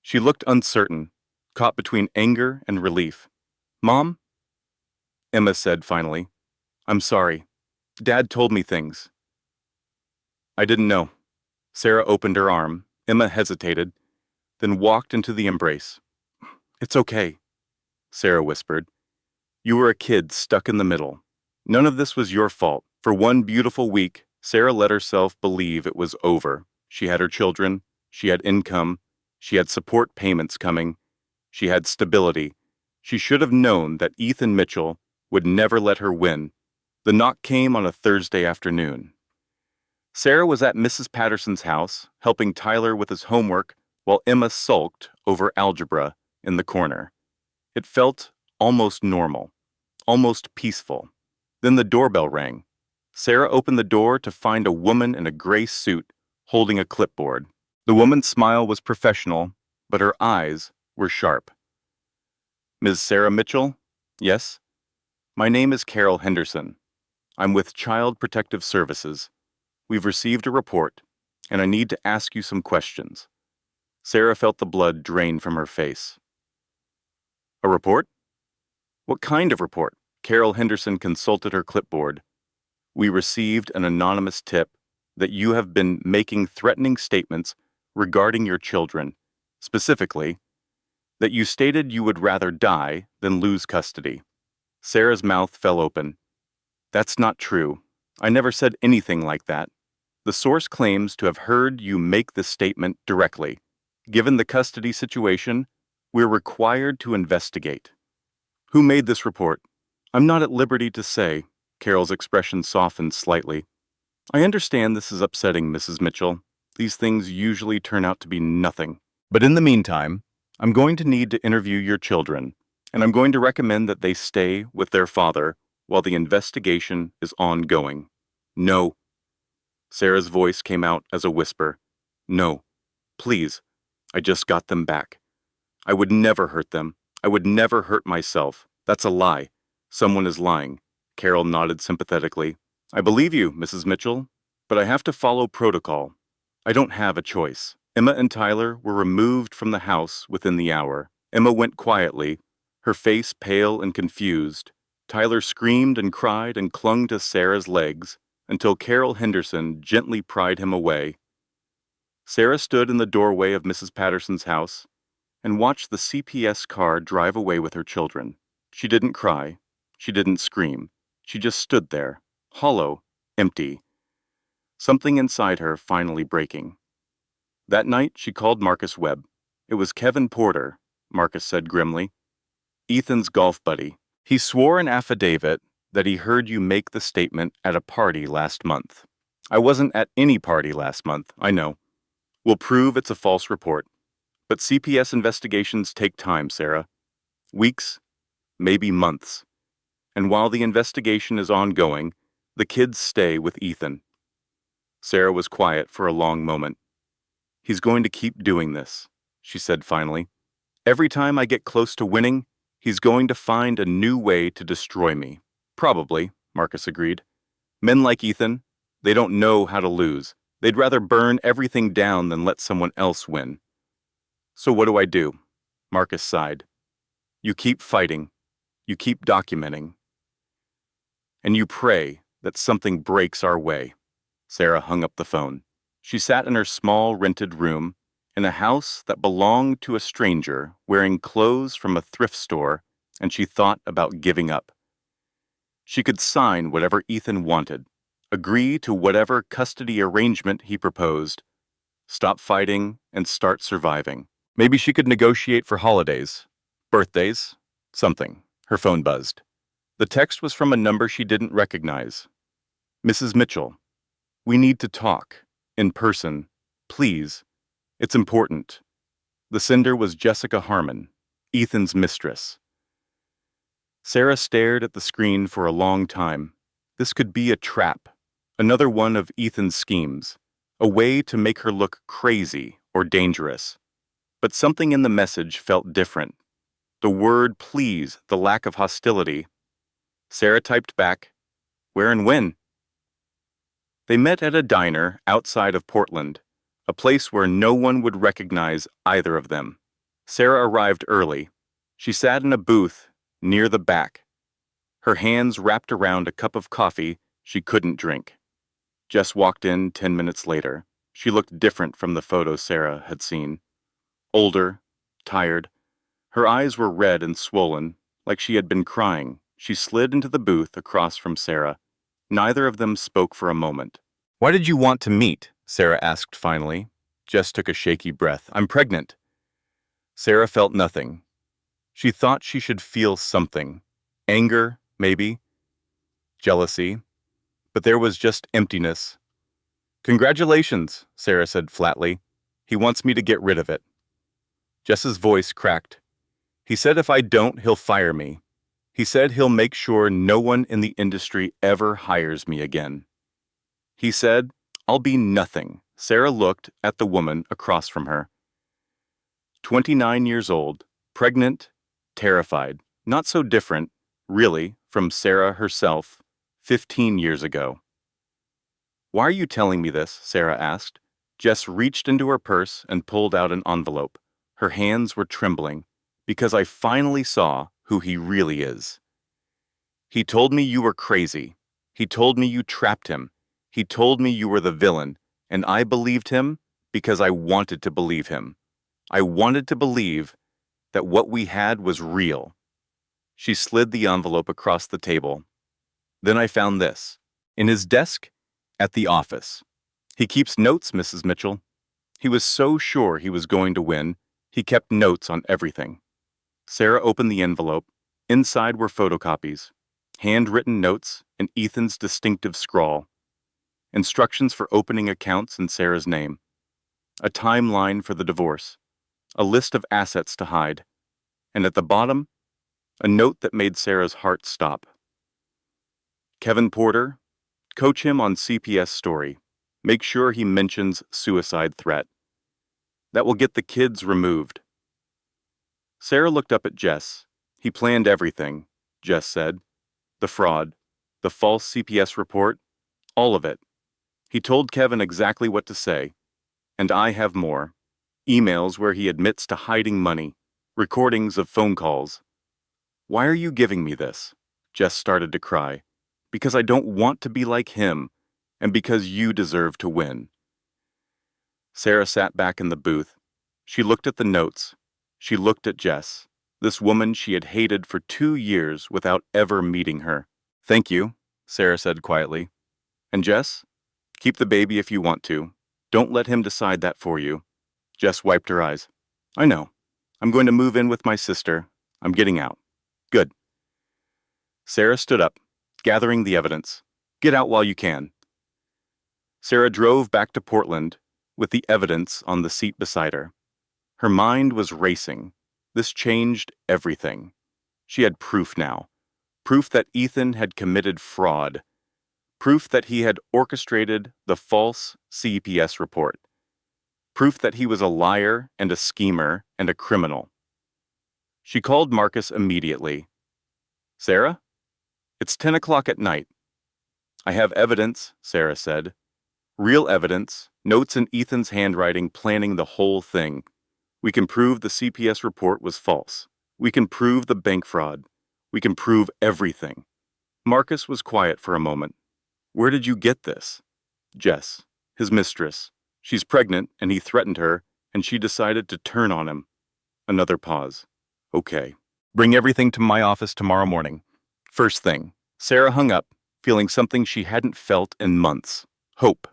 She looked uncertain, caught between anger and relief. Mom? Emma said finally, I'm sorry. Dad told me things. I didn't know. Sarah opened her arm. Emma hesitated, then walked into the embrace. It's okay, Sarah whispered. You were a kid stuck in the middle. None of this was your fault. For one beautiful week, Sarah let herself believe it was over. She had her children. She had income. She had support payments coming. She had stability. She should have known that Ethan Mitchell would never let her win. The knock came on a Thursday afternoon. Sarah was at Mrs. Patterson's house, helping Tyler with his homework, while Emma sulked over algebra in the corner. It felt almost normal, almost peaceful. Then the doorbell rang. Sarah opened the door to find a woman in a gray suit holding a clipboard. The woman's smile was professional, but her eyes were sharp. Ms. Sarah Mitchell? Yes? My name is Carol Henderson. I'm with Child Protective Services. We've received a report, and I need to ask you some questions. Sarah felt the blood drain from her face. A report? What kind of report? Carol Henderson consulted her clipboard. We received an anonymous tip that you have been making threatening statements regarding your children, specifically, that you stated you would rather die than lose custody. Sarah's mouth fell open. That's not true. I never said anything like that. The source claims to have heard you make this statement directly. Given the custody situation, we're required to investigate. Who made this report? I'm not at liberty to say. Carol's expression softened slightly. I understand this is upsetting, Mrs. Mitchell. These things usually turn out to be nothing. But in the meantime, I'm going to need to interview your children, and I'm going to recommend that they stay with their father while the investigation is ongoing. No. Sarah's voice came out as a whisper. No. Please. I just got them back. I would never hurt them. I would never hurt myself. That's a lie. Someone is lying. Carol nodded sympathetically. I believe you, Mrs. Mitchell, but I have to follow protocol. I don't have a choice. Emma and Tyler were removed from the house within the hour. Emma went quietly, her face pale and confused. Tyler screamed and cried and clung to Sarah's legs until Carol Henderson gently pried him away. Sarah stood in the doorway of Mrs. Patterson's house and watched the CPS car drive away with her children. She didn't cry. She didn't scream. She just stood there, hollow, empty, something inside her finally breaking. That night, she called Marcus Webb. It was Kevin Porter, Marcus said grimly, Ethan's golf buddy. He swore an affidavit that he heard you make the statement at a party last month. I wasn't at any party last month, I know. We'll prove it's a false report. But CPS investigations take time, Sarah. Weeks, maybe months. And while the investigation is ongoing, the kids stay with Ethan. Sarah was quiet for a long moment. He's going to keep doing this, she said finally. Every time I get close to winning, he's going to find a new way to destroy me. Probably, Marcus agreed. Men like Ethan, they don't know how to lose. They'd rather burn everything down than let someone else win. So what do I do? Marcus sighed. You keep fighting. You keep documenting. And you pray that something breaks our way. Sarah hung up the phone. She sat in her small rented room in a house that belonged to a stranger wearing clothes from a thrift store, and she thought about giving up. She could sign whatever Ethan wanted, agree to whatever custody arrangement he proposed, stop fighting and start surviving. Maybe she could negotiate for holidays, birthdays, something. Her phone buzzed. The text was from a number she didn't recognize. Mrs. Mitchell, we need to talk, in person, please. It's important. The sender was Jessica Harmon, Ethan's mistress. Sarah stared at the screen for a long time. This could be a trap, another one of Ethan's schemes, a way to make her look crazy or dangerous. But something in the message felt different. The word please, the lack of hostility. Sarah typed back, where and when? They met at a diner outside of Portland, a place where no one would recognize either of them. Sarah arrived early. She sat in a booth near the back, her hands wrapped around a cup of coffee she couldn't drink. Jess walked in 10 minutes later. She looked different from the photo Sarah had seen. Older, tired. Her eyes were red and swollen, like she had been crying. She slid into the booth across from Sarah. Neither of them spoke for a moment. Why did you want to meet? Sarah asked finally. Jess took a shaky breath. I'm pregnant. Sarah felt nothing. She thought she should feel something. Anger, maybe. Jealousy. But there was just emptiness. Congratulations, Sarah said flatly. He wants me to get rid of it. Jess's voice cracked. He said if I don't, he'll fire me. He said he'll make sure no one in the industry ever hires me again. He said, I'll be nothing. Sarah looked at the woman across from her. 29 years old, pregnant, terrified, not so different, really, from Sarah herself, 15 years ago. Why are you telling me this? Sarah asked. Jess reached into her purse and pulled out an envelope. Her hands were trembling, because I finally saw who he really is. He told me you were crazy. He told me you trapped him. He told me you were the villain, and I believed him because I wanted to believe him. I wanted to believe that what we had was real. She slid the envelope across the table. Then I found this. In his desk, at the office. He keeps notes, Mrs. Mitchell. He was so sure he was going to win, he kept notes on everything. Sarah opened the envelope. Inside were photocopies, handwritten notes, and Ethan's distinctive scrawl. Instructions for opening accounts in Sarah's name. A timeline for the divorce. A list of assets to hide. And at the bottom, a note that made Sarah's heart stop. Kevin Porter, coach him on CPS story. Make sure he mentions suicide threat. That will get the kids removed. Sarah looked up at Jess. He planned everything, Jess said. The fraud, the false CPS report, all of it. He told Kevin exactly what to say. And I have more. Emails where he admits to hiding money, recordings of phone calls. Why are you giving me this? Jess started to cry. Because I don't want to be like him, and because you deserve to win. Sarah sat back in the booth. She looked at the notes. She looked at Jess, this woman she had hated for 2 years without ever meeting her. Thank you, Sarah said quietly. And Jess, keep the baby if you want to. Don't let him decide that for you. Jess wiped her eyes. I know. I'm going to move in with my sister. I'm getting out. Good. Sarah stood up, gathering the evidence. Get out while you can. Sarah drove back to Portland with the evidence on the seat beside her. Her mind was racing. This changed everything. She had proof now. Proof that Ethan had committed fraud. Proof that he had orchestrated the false CPS report. Proof that he was a liar and a schemer and a criminal. She called Marcus immediately. Sarah? It's 10 o'clock at night. I have evidence, Sarah said. Real evidence, notes in Ethan's handwriting planning the whole thing. We can prove the CPS report was false. We can prove the bank fraud. We can prove everything. Marcus was quiet for a moment. Where did you get this? Jess, his mistress. She's pregnant, and he threatened her, and she decided to turn on him. Another pause. Okay. Bring everything to my office tomorrow morning. First thing. Sarah hung up, feeling something she hadn't felt in months. Hope.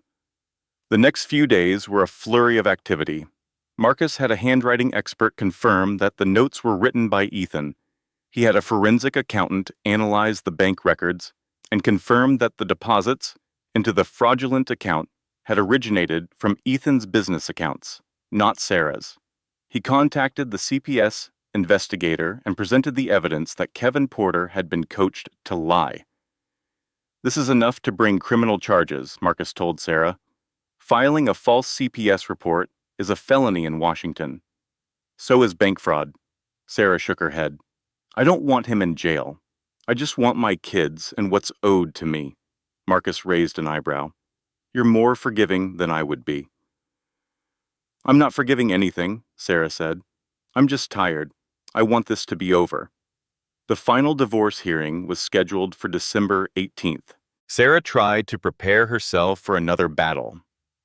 The next few days were a flurry of activity. Marcus had a handwriting expert confirm that the notes were written by Ethan. He had a forensic accountant analyze the bank records and confirm that the deposits into the fraudulent account had originated from Ethan's business accounts, not Sarah's. He contacted the CPS investigator and presented the evidence that Kevin Porter had been coached to lie. This is enough to bring criminal charges, Marcus told Sarah. Filing a false CPS report is a felony in Washington. So is bank fraud. Sarah shook her head. I don't want him in jail. I just want my kids and what's owed to me. Marcus raised an eyebrow. You're more forgiving than I would be. I'm not forgiving anything, Sarah said. I'm just tired. I want this to be over. The final divorce hearing was scheduled for December 18th. Sarah tried to prepare herself for another battle.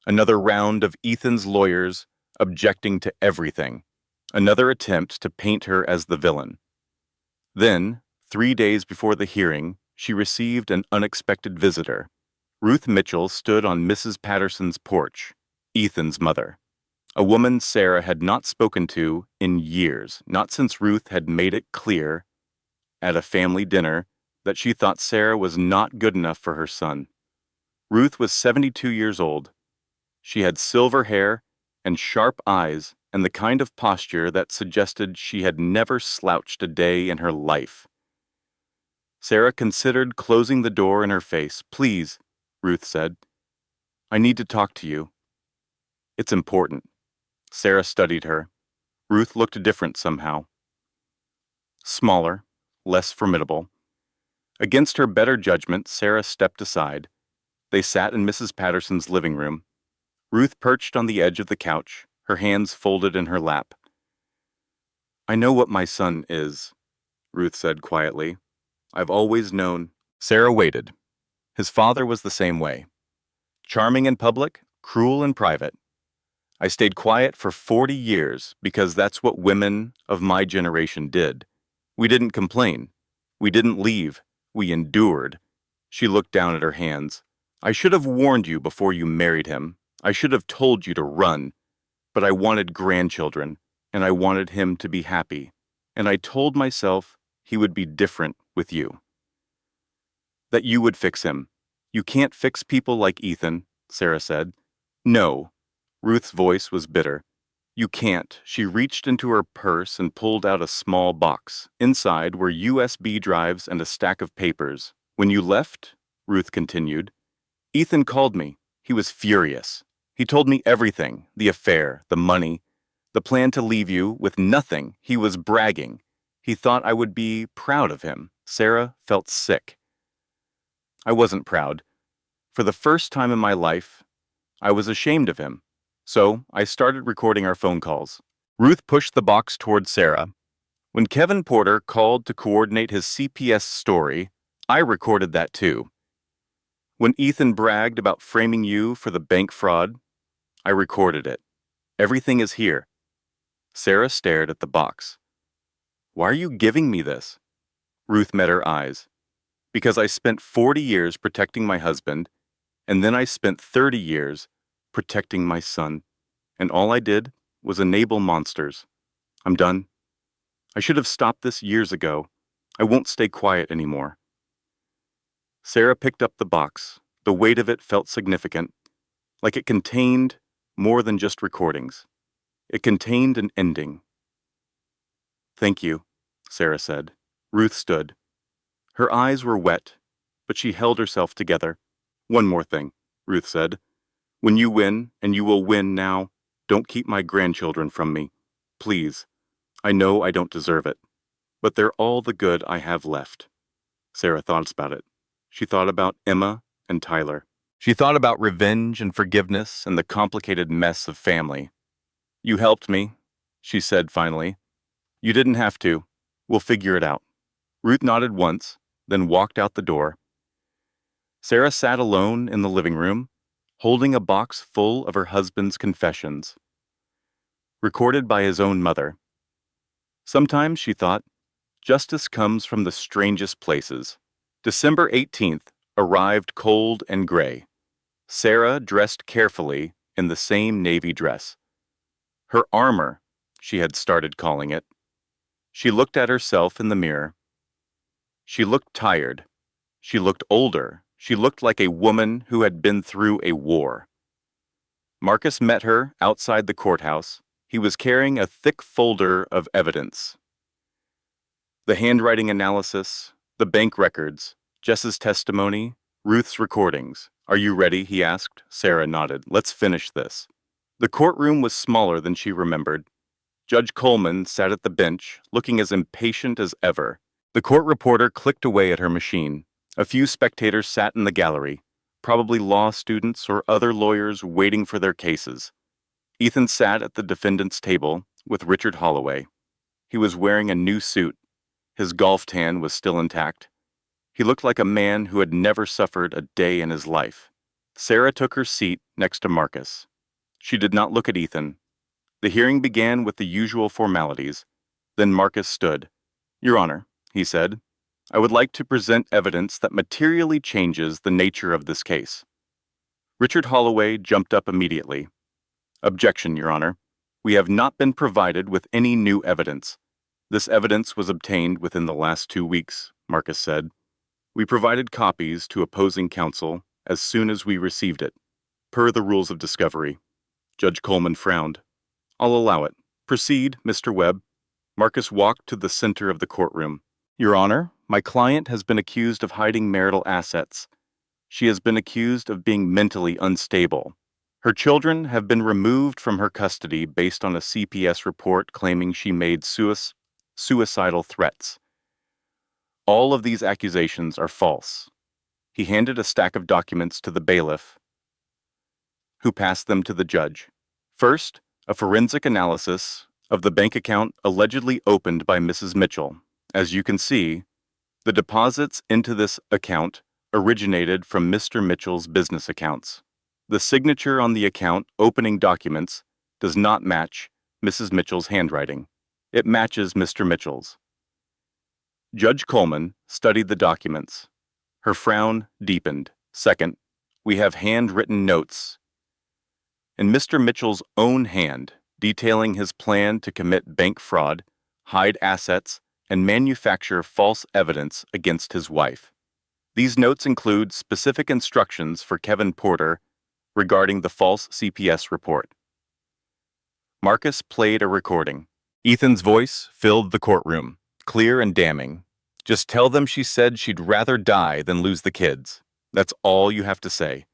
Another round of Ethan's lawyers objecting to everything. Another attempt to paint her as the villain. Then, 3 days before the hearing, she received an unexpected visitor. Ruth Mitchell stood on Mrs. Patterson's porch, Ethan's mother. A woman Sarah had not spoken to in years, not since Ruth had made it clear at a family dinner that she thought Sarah was not good enough for her son. Ruth was 72 years old. She had silver hair and sharp eyes and the kind of posture that suggested she had never slouched a day in her life. Sarah considered closing the door in her face. Please, Ruth said. I need to talk to you. It's important. Sarah studied her. Ruth looked different somehow. Smaller, less formidable. Against her better judgment, Sarah stepped aside. They sat in Mrs. Patterson's living room. Ruth perched on the edge of the couch, her hands folded in her lap. I know what my son is, Ruth said quietly. I've always known. Sarah waited. His father was the same way. Charming in public, cruel in private. I stayed quiet for 40 years because that's what women of my generation did. We didn't complain. We didn't leave. We endured. She looked down at her hands. I should have warned you before you married him. I should have told you to run. But I wanted grandchildren, and I wanted him to be happy. And I told myself he would be different with you. That you would fix him. You can't fix people like Ethan, Sarah said. No. Ruth's voice was bitter. You can't. She reached into her purse and pulled out a small box. Inside were USB drives and a stack of papers. When you left, Ruth continued, Ethan called me. He was furious. He told me everything, the affair, the money, the plan to leave you with nothing. He was bragging. He thought I would be proud of him. Sarah felt sick. I wasn't proud. For the first time in my life, I was ashamed of him. So I started recording our phone calls. Ruth pushed the box toward Sarah. When Kevin Porter called to coordinate his CPS story, I recorded that too. When Ethan bragged about framing you for the bank fraud, I recorded it. Everything is here. Sarah stared at the box. Why are you giving me this? Ruth met her eyes. Because I spent 40 years protecting my husband, and then I spent 30 years protecting my son, and all I did was enable monsters. I'm done. I should have stopped this years ago. I won't stay quiet anymore. Sarah picked up the box. The weight of it felt significant, like it contained more than just recordings. It contained an ending. Thank you, Sarah said. Ruth stood. Her eyes were wet, but she held herself together. One more thing, Ruth said. When you win, and you will win now, don't keep my grandchildren from me. Please. I know I don't deserve it, but they're all the good I have left. Sarah thought about it. She thought about Emma and Tyler. She thought about revenge and forgiveness and the complicated mess of family. You helped me, she said finally. You didn't have to. We'll figure it out. Ruth nodded once, then walked out the door. Sarah sat alone in the living room, holding a box full of her husband's confessions, recorded by his own mother. Sometimes, she thought, justice comes from the strangest places. December 18th arrived cold and gray. Sarah dressed carefully in the same navy dress. Her armor, she had started calling it. She looked at herself in the mirror. She looked tired. She looked older. She looked like a woman who had been through a war. Marcus met her outside the courthouse. He was carrying a thick folder of evidence. The handwriting analysis, the bank records, Jess's testimony, Ruth's recordings. Are you ready? He asked. Sarah nodded. Let's finish this. The courtroom was smaller than she remembered. Judge Coleman sat at the bench, looking as impatient as ever. The court reporter clicked away at her machine. A few spectators sat in the gallery, probably law students or other lawyers waiting for their cases. Ethan sat at the defendant's table with Richard Holloway. He was wearing a new suit. His golf tan was still intact. He looked like a man who had never suffered a day in his life. Sarah took her seat next to Marcus. She did not look at Ethan. The hearing began with the usual formalities. Then Marcus stood. Your Honor, he said, I would like to present evidence that materially changes the nature of this case. Richard Holloway jumped up immediately. Objection, Your Honor. We have not been provided with any new evidence. This evidence was obtained within the last 2 weeks, Marcus said. We provided copies to opposing counsel as soon as we received it, per the rules of discovery. Judge Coleman frowned. I'll allow it. Proceed, Mr. Webb. Marcus walked to the center of the courtroom. Your Honor, my client has been accused of hiding marital assets. She has been accused of being mentally unstable. Her children have been removed from her custody based on a CPS report claiming she made suicidal threats. All of these accusations are false. He handed a stack of documents to the bailiff, who passed them to the judge. First, a forensic analysis of the bank account allegedly opened by Mrs. Mitchell. As you can see, the deposits into this account originated from Mr. Mitchell's business accounts. The signature on the account opening documents does not match Mrs. Mitchell's handwriting. It matches Mr. Mitchell's. Judge Coleman studied the documents. Her frown deepened. Second, we have handwritten notes in Mr. Mitchell's own hand detailing his plan to commit bank fraud, hide assets, and manufacture false evidence against his wife. These notes include specific instructions for Kevin Porter regarding the false CPS report. Marcus played a recording. Ethan's voice filled the courtroom, clear and damning. Just tell them she said she'd rather die than lose the kids. That's all you have to say.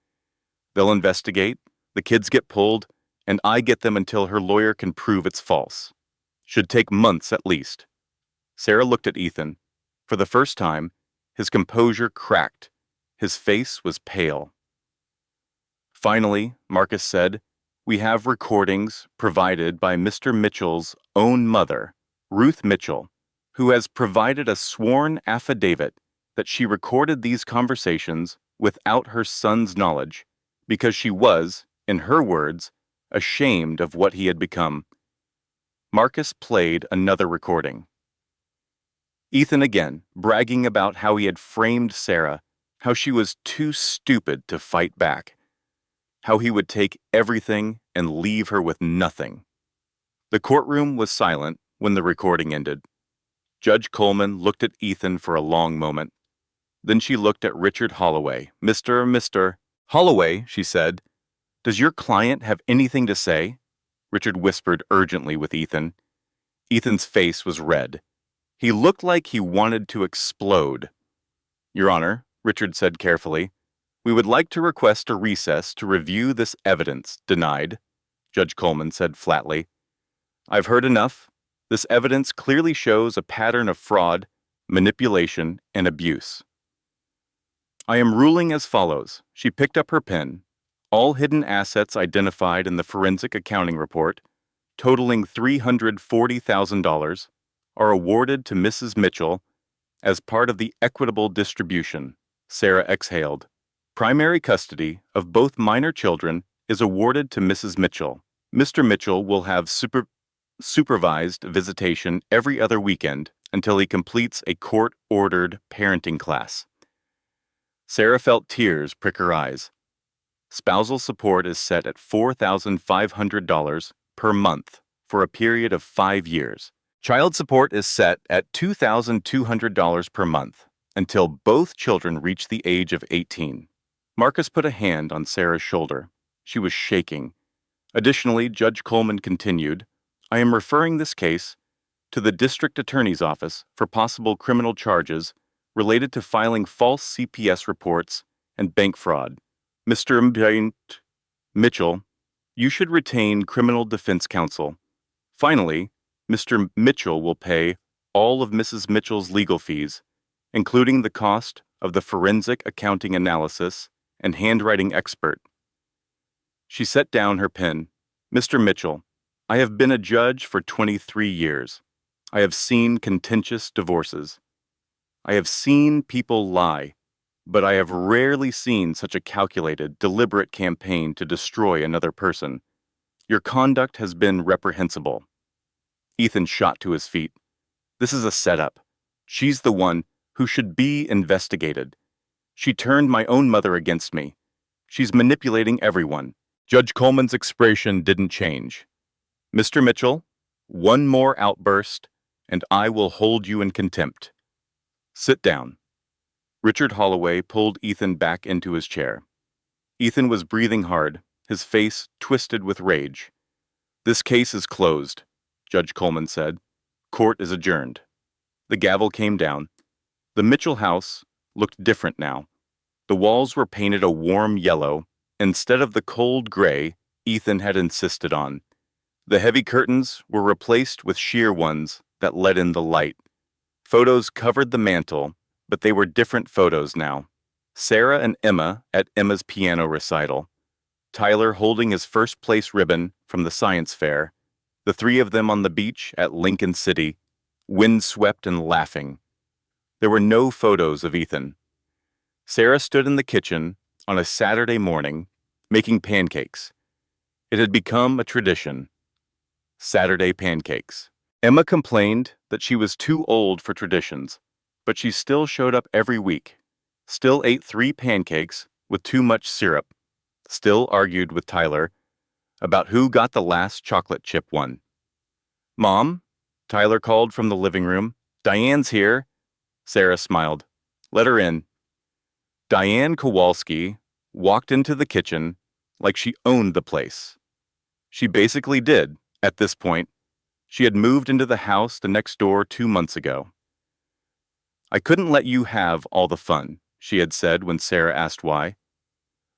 They'll investigate, the kids get pulled, and I get them until her lawyer can prove it's false. Should take months at least. Sarah looked at Ethan. For the first time, his composure cracked. His face was pale. Finally, Marcus said, we have recordings provided by Mr. Mitchell's own mother, Ruth Mitchell, who has provided a sworn affidavit that she recorded these conversations without her son's knowledge because she was, in her words, ashamed of what he had become. Marcus played another recording. Ethan again, bragging about how he had framed Sarah, how she was too stupid to fight back, how he would take everything and leave her with nothing. The courtroom was silent when the recording ended. Judge Coleman looked at Ethan for a long moment. Then she looked at Richard Holloway. Mr. Holloway, she said, does your client have anything to say? Richard whispered urgently with Ethan. Ethan's face was red. He looked like he wanted to explode. Your Honor, Richard said carefully, we would like to request a recess to review this evidence. Denied, Judge Coleman said flatly. I've heard enough. This evidence clearly shows a pattern of fraud, manipulation, and abuse. I am ruling as follows. She picked up her pen. All hidden assets identified in the forensic accounting report, totaling $340,000, are awarded to Mrs. Mitchell as part of the equitable distribution. Sarah exhaled. Primary custody of both minor children is awarded to Mrs. Mitchell. Mr. Mitchell will have supervised visitation every other weekend until he completes a court-ordered parenting class. Sarah felt tears prick her eyes. Spousal support is set at $4,500 per month for a period of 5 years. Child support is set at $2,200 per month until both children reach the age of 18. Marcus put a hand on Sarah's shoulder. She was shaking. Additionally, Judge Coleman continued, I am referring this case to the District Attorney's Office for possible criminal charges related to filing false CPS reports and bank fraud. Mr. Mitchell, you should retain criminal defense counsel. Finally, Mr. Mitchell will pay all of Mrs. Mitchell's legal fees, including the cost of the forensic accounting analysis and handwriting expert. She set down her pen. Mr. Mitchell, I have been a judge for 23 years. I have seen contentious divorces. I have seen people lie, but I have rarely seen such a calculated, deliberate campaign to destroy another person. Your conduct has been reprehensible. Ethan shot to his feet. This is a setup. She's the one who should be investigated. She turned my own mother against me. She's manipulating everyone. Judge Coleman's expression didn't change. Mr. Mitchell, one more outburst, and I will hold you in contempt. Sit down. Richard Holloway pulled Ethan back into his chair. Ethan was breathing hard, his face twisted with rage. This case is closed, Judge Coleman said. Court is adjourned. The gavel came down. The Mitchell house looked different now. The walls were painted a warm yellow instead of the cold gray Ethan had insisted on. The heavy curtains were replaced with sheer ones that let in the light. Photos covered the mantel, but they were different photos now. Sarah and Emma at Emma's piano recital. Tyler holding his first place ribbon from the science fair. The three of them on the beach at Lincoln City, windswept and laughing. There were no photos of Ethan. Sarah stood in the kitchen on a Saturday morning, making pancakes. It had become a tradition. Saturday pancakes. Emma complained that she was too old for traditions, but she still showed up every week, still ate 3 pancakes with too much syrup, still argued with Tyler about who got the last chocolate chip one. Mom, Tyler called from the living room. Diane's here. Sarah smiled. Let her in. Diane Kowalski walked into the kitchen like she owned the place. She basically did, at this point. She had moved into the house the next door 2 months ago. I couldn't let you have all the fun, she had said when Sarah asked why.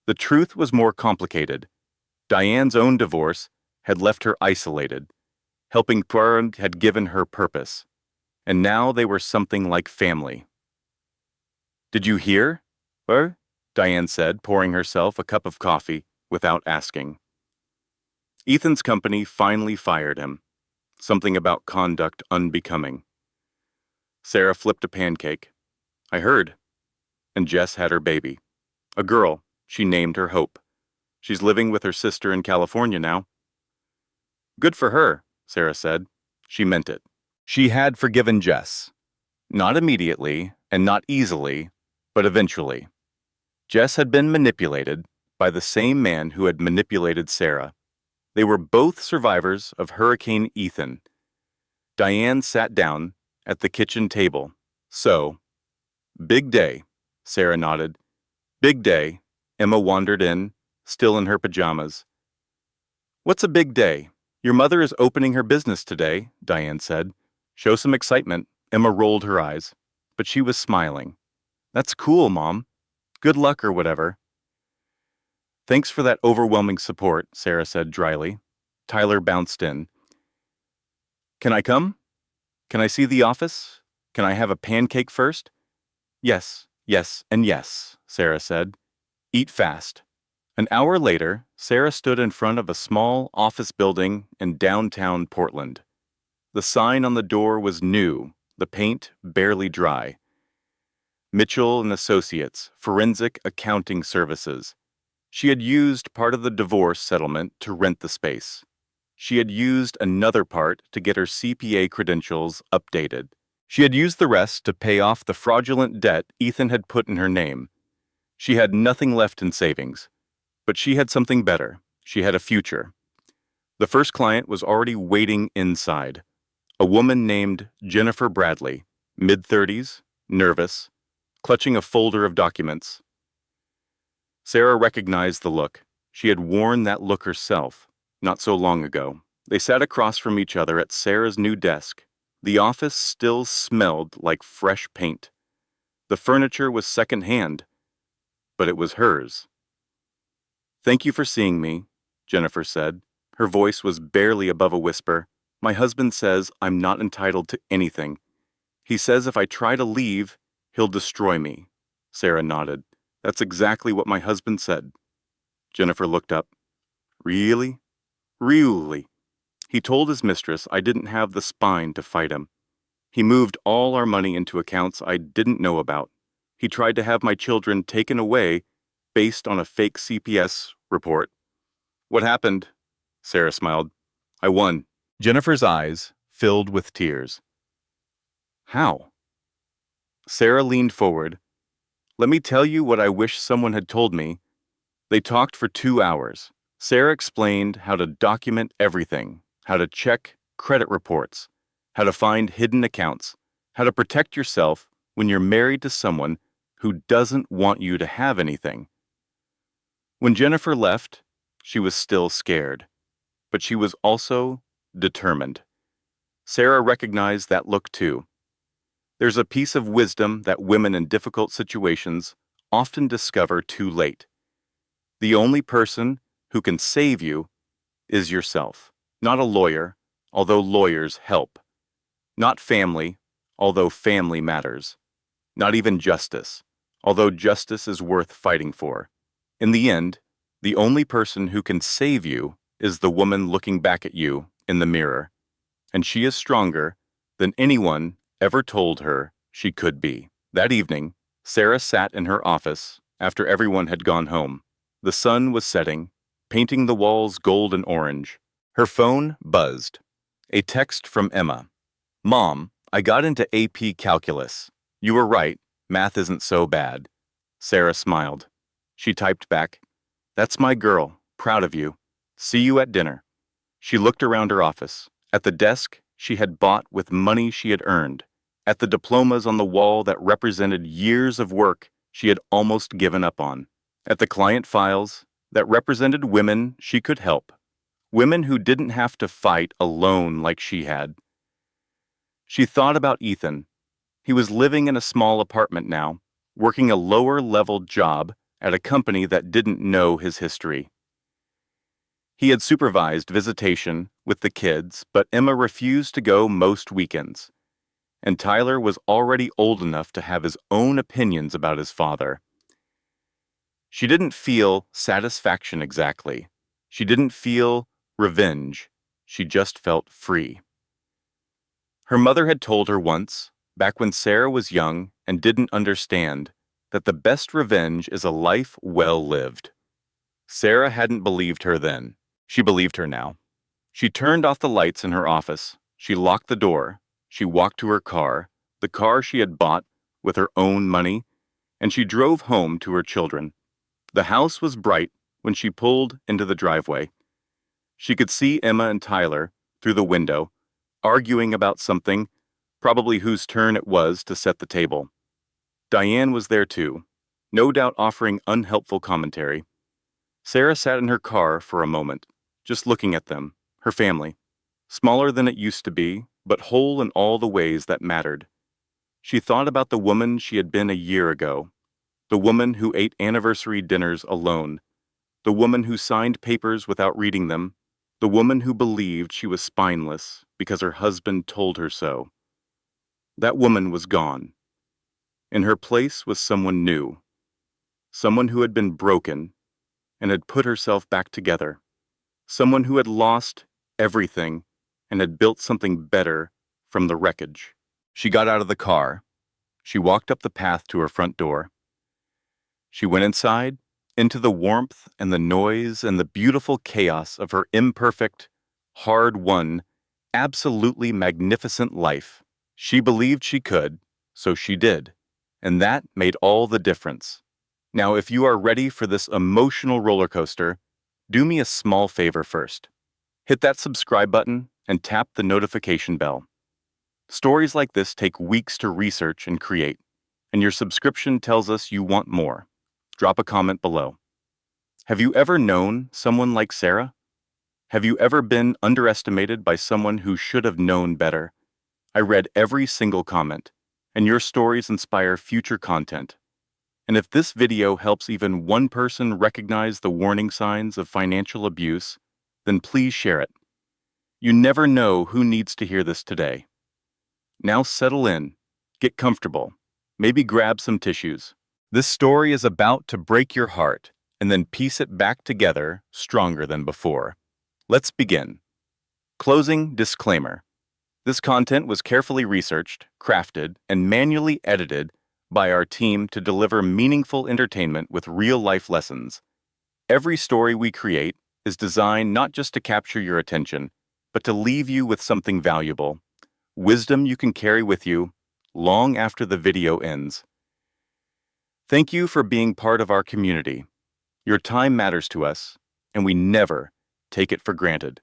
The truth was more complicated. Diane's own divorce had left her isolated. Helping Purim had given her purpose, and now they were something like family. Did you hear? Diane said, pouring herself a cup of coffee without asking. Ethan's company finally fired him. Something about conduct unbecoming. Sarah flipped a pancake. I heard. and Jess had her baby. A girl. She named her Hope. She's living with her sister in California now. Good for her, Sarah said. She meant it. She had forgiven Jess. Not immediately and not easily, but eventually. Jess had been manipulated by the same man who had manipulated Sarah. They were both survivors of Hurricane Ethan. Diane sat down at the kitchen table. So, big day, Sarah nodded. Big day, Emma wandered in, still in her pajamas. What's a big day? Your mother is opening her business today, Diane said. Show some excitement. Emma rolled her eyes, but she was smiling. That's cool, Mom. Good luck or whatever. Thanks for that overwhelming support, Sarah said dryly. Tyler bounced in. Can I come? Can I see the office? Can I have a pancake first? Yes, yes, and yes, Sarah said. Eat fast. An hour later, Sarah stood in front of a small office building in downtown Portland. The sign on the door was new, the paint barely dry. Mitchell and Associates, Forensic Accounting Services. She had used part of the divorce settlement to rent the space. She had used another part to get her CPA credentials updated. She had used the rest to pay off the fraudulent debt Ethan had put in her name. She had nothing left in savings. But she had something better. She had a future. The first client was already waiting inside. A woman named Jennifer Bradley, mid-30s, nervous, clutching a folder of documents. Sarah recognized the look. She had worn that look herself, not so long ago. They sat across from each other at Sarah's new desk. The office still smelled like fresh paint. The furniture was second-hand, but it was hers. Thank you for seeing me, Jennifer said. Her voice was barely above a whisper. My husband says I'm not entitled to anything. He says if I try to leave, he'll destroy me. Sarah nodded. That's exactly what my husband said. Jennifer looked up. Really? Really? He told his mistress I didn't have the spine to fight him. He moved all our money into accounts I didn't know about. He tried to have my children taken away based on a fake CPS report. What happened? Sarah smiled. I won. Jennifer's eyes filled with tears. How? Sarah leaned forward. Let me tell you what I wish someone had told me. They talked for 2 hours. Sarah explained how to document everything, how to check credit reports, how to find hidden accounts, how to protect yourself when you're married to someone who doesn't want you to have anything. When Jennifer left, she was still scared, but she was also determined. Sarah recognized that look too. There's a piece of wisdom that women in difficult situations often discover too late. The only person who can save you is yourself. Not a lawyer, although lawyers help. Not family, although family matters. Not even justice, although justice is worth fighting for. In the end, the only person who can save you is the woman looking back at you in the mirror. And she is stronger than anyone ever told her she could be. That evening, Sarah sat in her office after everyone had gone home. The sun was setting, painting the walls gold and orange. Her phone buzzed. A text from Emma. Mom, I got into AP Calculus. You were right, math isn't so bad. Sarah smiled. She typed back, That's my girl, proud of you. See you at dinner. She looked around her office. At the desk she had bought with money she had earned. At the diplomas on the wall that represented years of work she had almost given up on. At the client files that represented women she could help. Women who didn't have to fight alone like she had. She thought about Ethan. He was living in a small apartment now, working a lower-level job at a company that didn't know his history. He had supervised visitation with the kids, but Emma refused to go most weekends. And Tyler was already old enough to have his own opinions about his father. She didn't feel satisfaction exactly. She didn't feel revenge. She just felt free. Her mother had told her once, back when Sarah was young and didn't understand, that the best revenge is a life well lived. Sarah hadn't believed her then. She believed her now. She turned off the lights in her office. She locked the door. She walked to her car, the car she had bought with her own money, and she drove home to her children. The house was bright when she pulled into the driveway. She could see Emma and Tyler through the window, arguing about something, probably whose turn it was to set the table. Diane was there too, no doubt offering unhelpful commentary. Sarah sat in her car for a moment, just looking at them, her family, smaller than it used to be, but whole in all the ways that mattered. She thought about the woman she had been a year ago, the woman who ate anniversary dinners alone, the woman who signed papers without reading them, the woman who believed she was spineless because her husband told her so. That woman was gone. In her place was someone new, someone who had been broken and had put herself back together, someone who had lost everything and had built something better from the wreckage. She got out of the car. She walked up the path to her front door. She went inside, into the warmth and the noise and the beautiful chaos of her imperfect, hard-won, absolutely magnificent life. She believed she could, so she did, and that made all the difference. Now, if you are ready for this emotional roller coaster, do me a small favor first. Hit that subscribe button and tap the notification bell. Stories like this take weeks to research and create, and your subscription tells us you want more. Drop a comment below. Have you ever known someone like Sarah? Have you ever been underestimated by someone who should have known better? I read every single comment, and your stories inspire future content. And if this video helps even one person recognize the warning signs of financial abuse, then please share it. You never know who needs to hear this today. Now settle in, get comfortable, maybe grab some tissues. This story is about to break your heart and then piece it back together stronger than before. Let's begin. Closing disclaimer. This content was carefully researched, crafted, and manually edited by our team to deliver meaningful entertainment with real-life lessons. Every story we create is designed not just to capture your attention, but to leave you with something valuable, wisdom you can carry with you long after the video ends. Thank you for being part of our community. Your time matters to us, and we never take it for granted.